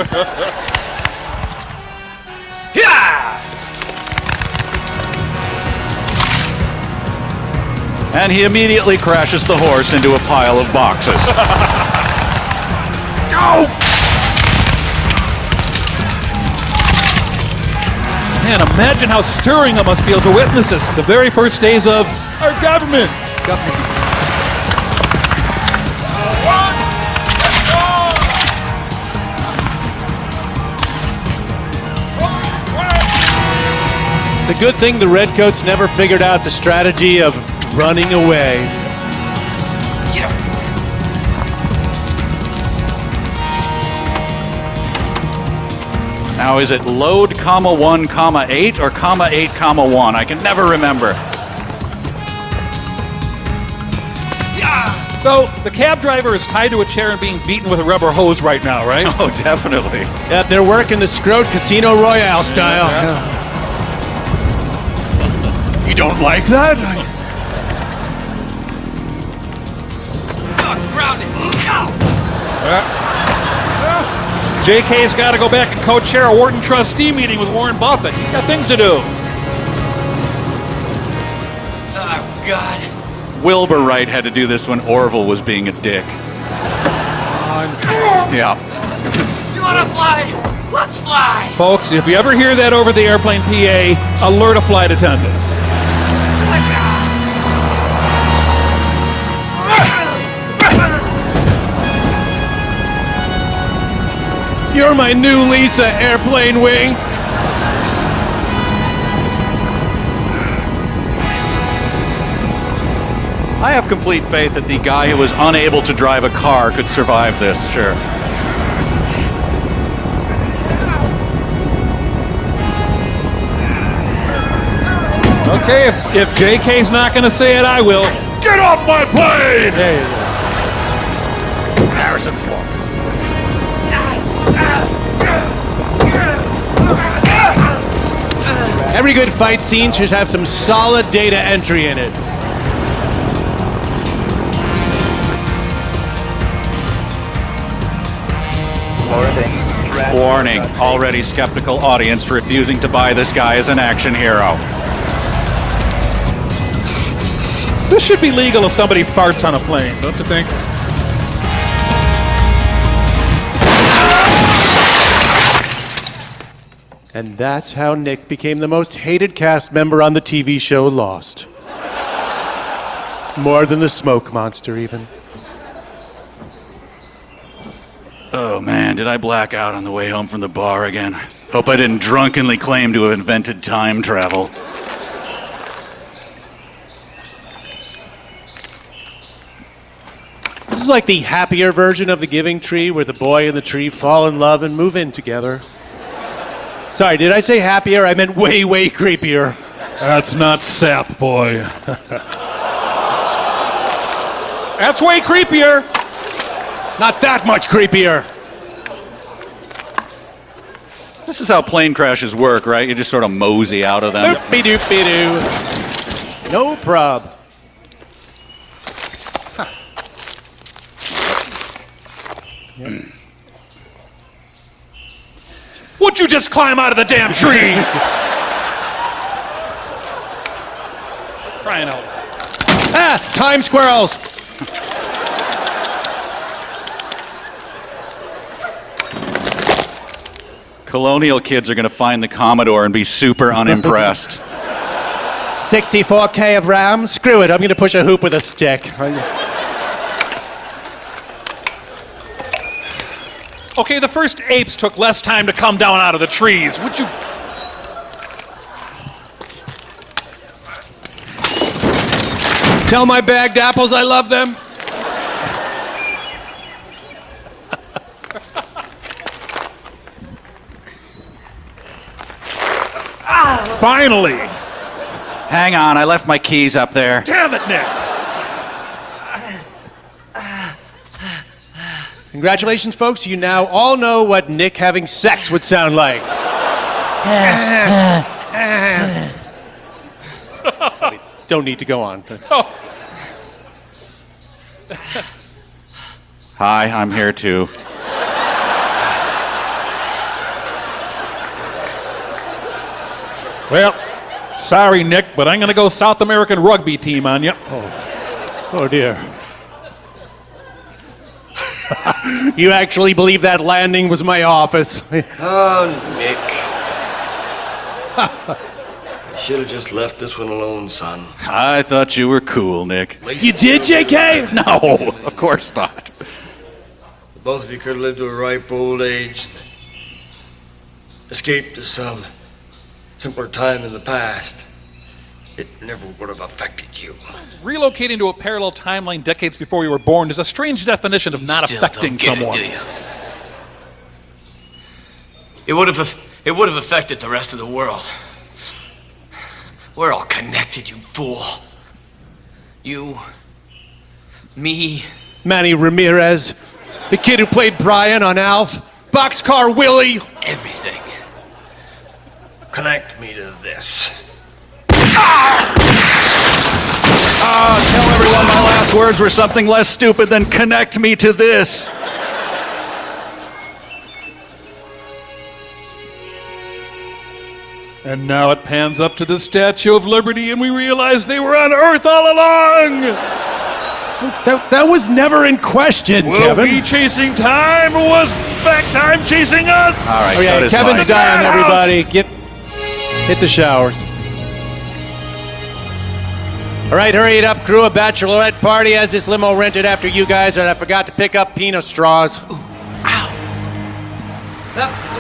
And he immediately crashes the horse into a pile of boxes. Go! Man, imagine how stirring it must feel to witness this. The very first days of our government. It's a good thing the redcoats never figured out the strategy of running away. Now, is it load, comma 1, comma 8, or comma 8, comma 1? I can never remember. So, the cab driver is tied to a chair and being beaten with a rubber hose right now, right? Oh, definitely. Yep, they're working the Scroat Casino Royale style. You don't like that? JK's got to go back and co-chair a Wharton trustee meeting with Warren Buffett. He's got things to do. Oh, God. Wilbur Wright had to do this when Orville was being a dick. Yeah. You wanna fly? Let's fly! Folks, if you ever hear that over the airplane PA, alert a flight attendant. You're my new Lisa, airplane wing. I have complete faith that the guy who was unable to drive a car could survive this, sure. Okay, if JK's not going to say it, I will. Get off my plane! There you go. Harrison Ford. Every good fight scene should have some solid data entry in it. Warning. Already skeptical audience refusing to buy this guy as an action hero. This should be legal if somebody farts on a plane, don't you think? And that's how Nick became the most hated cast member on the TV show Lost. More than the smoke monster, even. Oh man, did I black out on the way home from the bar again? Hope I didn't drunkenly claim to have invented time travel. This is like the happier version of the Giving Tree, where the boy and the tree fall in love and move in together. Sorry, did I say happier? I meant way, way creepier. That's not sap, boy. That's way creepier. Not that much creepier. This is how plane crashes work, right? You just sort of mosey out of them. Doopy-doopy-doo. No prob. Would you just climb out of the damn tree? Crying out. Ah, time squirrels. Colonial kids are going to find the Commodore and be super unimpressed. 64K of RAM? Screw it, I'm going to push a hoop with a stick. Okay, the first apes took less time to come down out of the trees. Would you... Tell my bagged apples I love them. Finally! Hang on, I left my keys up there. Damn it, Nick! Congratulations, folks. You now all know what Nick having sex would sound like. Don't need to go on. Hi, I'm here too. Well, sorry, Nick, but I'm going to go South American rugby team on you. Oh dear. You actually believe that landing was my office? Oh, Nick. Should have just left this one alone, son. I thought you were cool, Nick. You did, JK? No, of course not. Both of you could have lived to a ripe old age. Escaped to some simpler time in the past. It never would have affected you. Relocating to a parallel timeline decades before you were born is a strange definition of not affecting someone. It, do you? It would have affected the rest of the world. We're all connected, you fool. You, me, Manny Ramirez, the kid who played Brian on Alf, Boxcar Willie. everything. Connect me to this. Tell everyone my last words were something less stupid than connect me to this. And now it pans up to the Statue of Liberty and we realize they were on Earth all along! That was never in question, Kevin. Were we chasing time, or was back time chasing us? All right, Okay, Kevin's dying, everybody. Hit the showers. All right, hurry it up, crew. A bachelorette party has this limo rented after you guys, and I forgot to pick up peanut straws. Look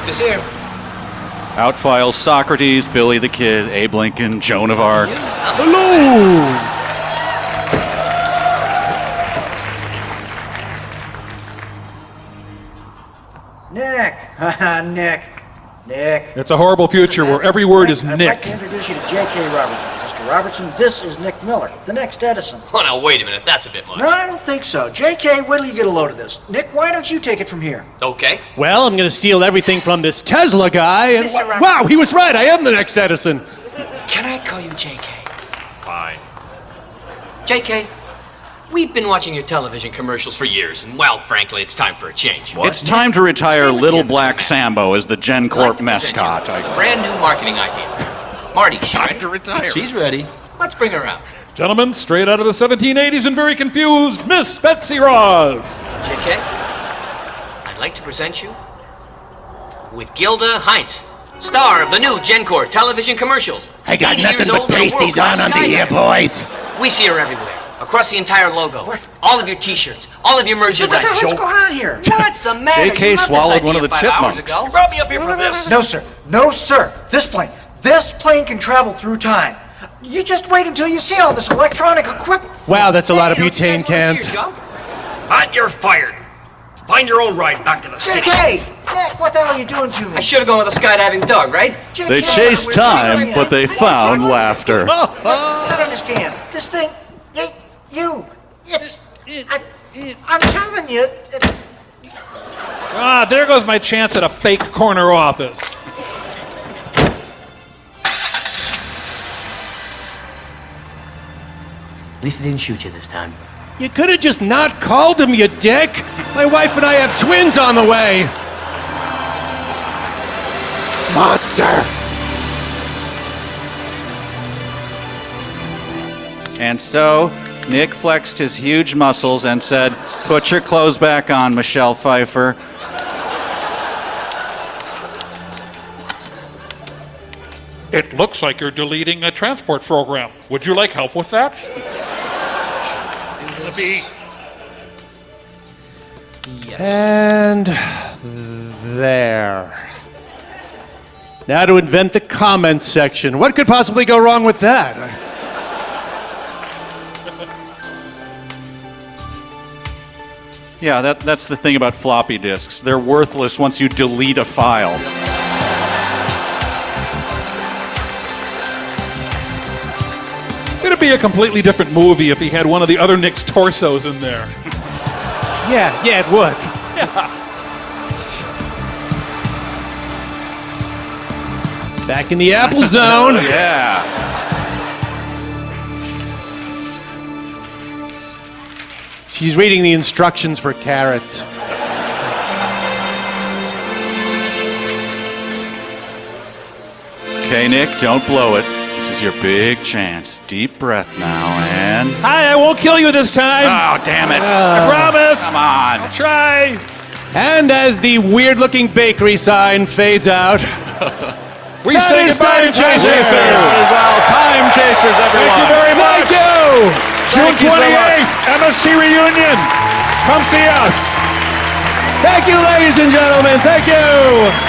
who's here. Outfiles Socrates, Billy the Kid, Abe Lincoln, Joan of Arc. Hello! Nick. Nick. It's a horrible future where every word is I'd like Nick. to introduce you to J.K. Robertson. Mr. Robertson, this is Nick Miller, the next Edison. Oh, now, wait a minute. That's a bit much. No, I don't think so. J.K., wait till you get a load of this. Nick, why don't you take it from here? Okay. Well, I'm going to steal everything from this Tesla guy. And Mr. Robertson. wow, he was right. I am the next Edison. Can I call you J.K.? Fine. J.K., we've been watching your television commercials for years, and, well, frankly, it's time for a change. It's time to retire Little Black Sambo as the Gen Corp mascot. A brand new marketing idea. Marty, time to retire. She's ready. Let's bring her out. Gentlemen, straight out of the 1780s and very confused, Miss Betsy Ross. J.K., I'd like to present you with Gilda Heinz, star of the new GenCore television commercials. I got 80 nothing years but old and a pasties world-class on under here, skydiver. boys. We see her everywhere. Across the entire logo. What? All of your T-shirts. All of your merchandise. What's going on here? What's the matter? J.K. You left this swallowed idea one of the 5 chipmunks. hours ago. You brought me up here for this. No, sir. No, sir. This plane can travel through time. You just wait until you see all this electronic equipment. Wow, that's a lot of butane cans. Hot, you're fired. Find your own ride back to the city. JK! Nick, what the hell are you doing to me? I should have gone with a skydiving dog, right? They chased time, but they found laughter. I don't understand. This thing, I'm telling you. Ah, there goes my chance at a fake corner office. At least they didn't shoot you this time. You could have just not called him, you dick. My wife and I have twins on the way. Monster. And so, Nick flexed his huge muscles and said, "Put your clothes back on, Michelle Pfeiffer." It looks like you're deleting a transport program. Would you like help with that? Yes. And there. Now to invent the comments section. What could possibly go wrong with that? Yeah, that's the thing about floppy disks. They're worthless once you delete a file. It'd be a completely different movie if he had one of the other Nick's torsos in there. Yeah, it would. Back in the Apple Zone. Yeah. She's reading the instructions for carrots. Okay, Nick, don't blow it. This is your big chance. Deep breath now, and... Hi, I won't kill you this time. Oh, damn it. I promise. Come on. I'll try. And as the weird-looking bakery sign fades out, we say goodbye to Time Chasers. Well, Time Chasers, everyone. Thank you very much. Thank you. June Thank you so 28th, MSC reunion. Come see us. Thank you, ladies and gentlemen. Thank you.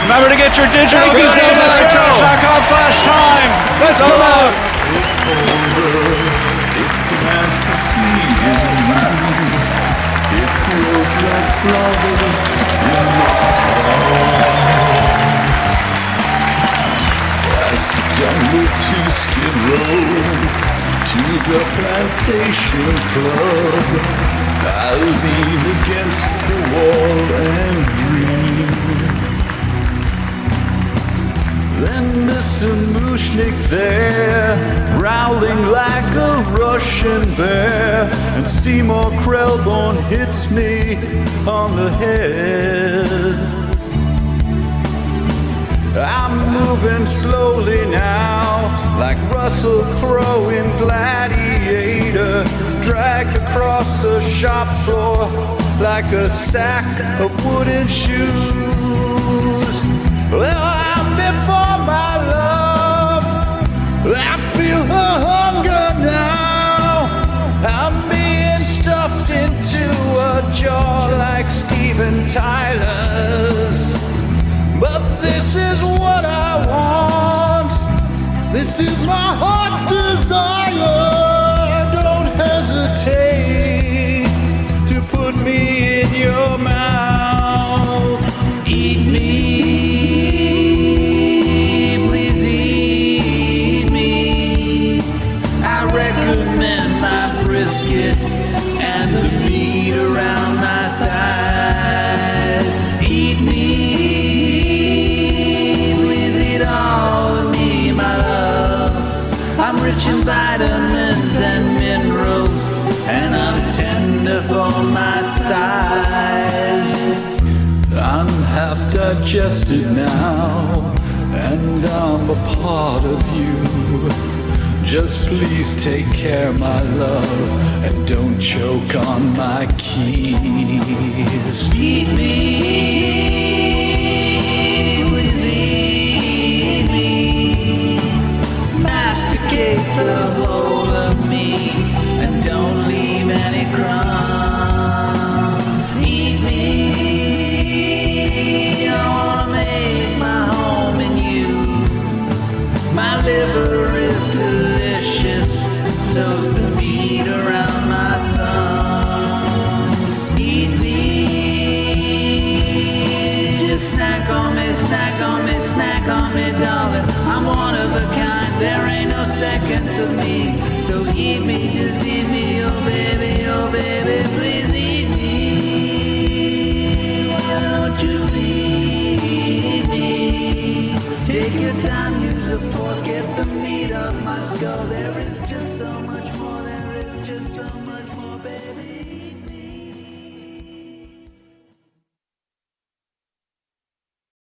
Remember to get your digital Thank you so goodies at much. Church.com/time. Let's So come long. out. Stumble to Skid Row, to the Plantation Club. I lean against the wall and dream. Then Mr. Mushnik's there, growling like a Russian bear, and Seymour Krelborn hits me on the head. I'm moving slowly now, like Russell Crowe in Gladiator, dragged across the shop floor like a sack of wooden shoes. Well, I'm before my love, I feel her hunger now. I'm being stuffed into a jaw like Steven Tyler's. But this is what I want. This is my heart's desire. Don't hesitate to put me in your mouth. Eat me, please eat me. I recommend my brisket and the meat around my thighs. Eat me. All of me, my love. I'm rich in vitamins and minerals, and I'm tender for my size. I'm half digested now, and I'm a part of you. Just please take care, my love, and don't choke on my keys. Eat me.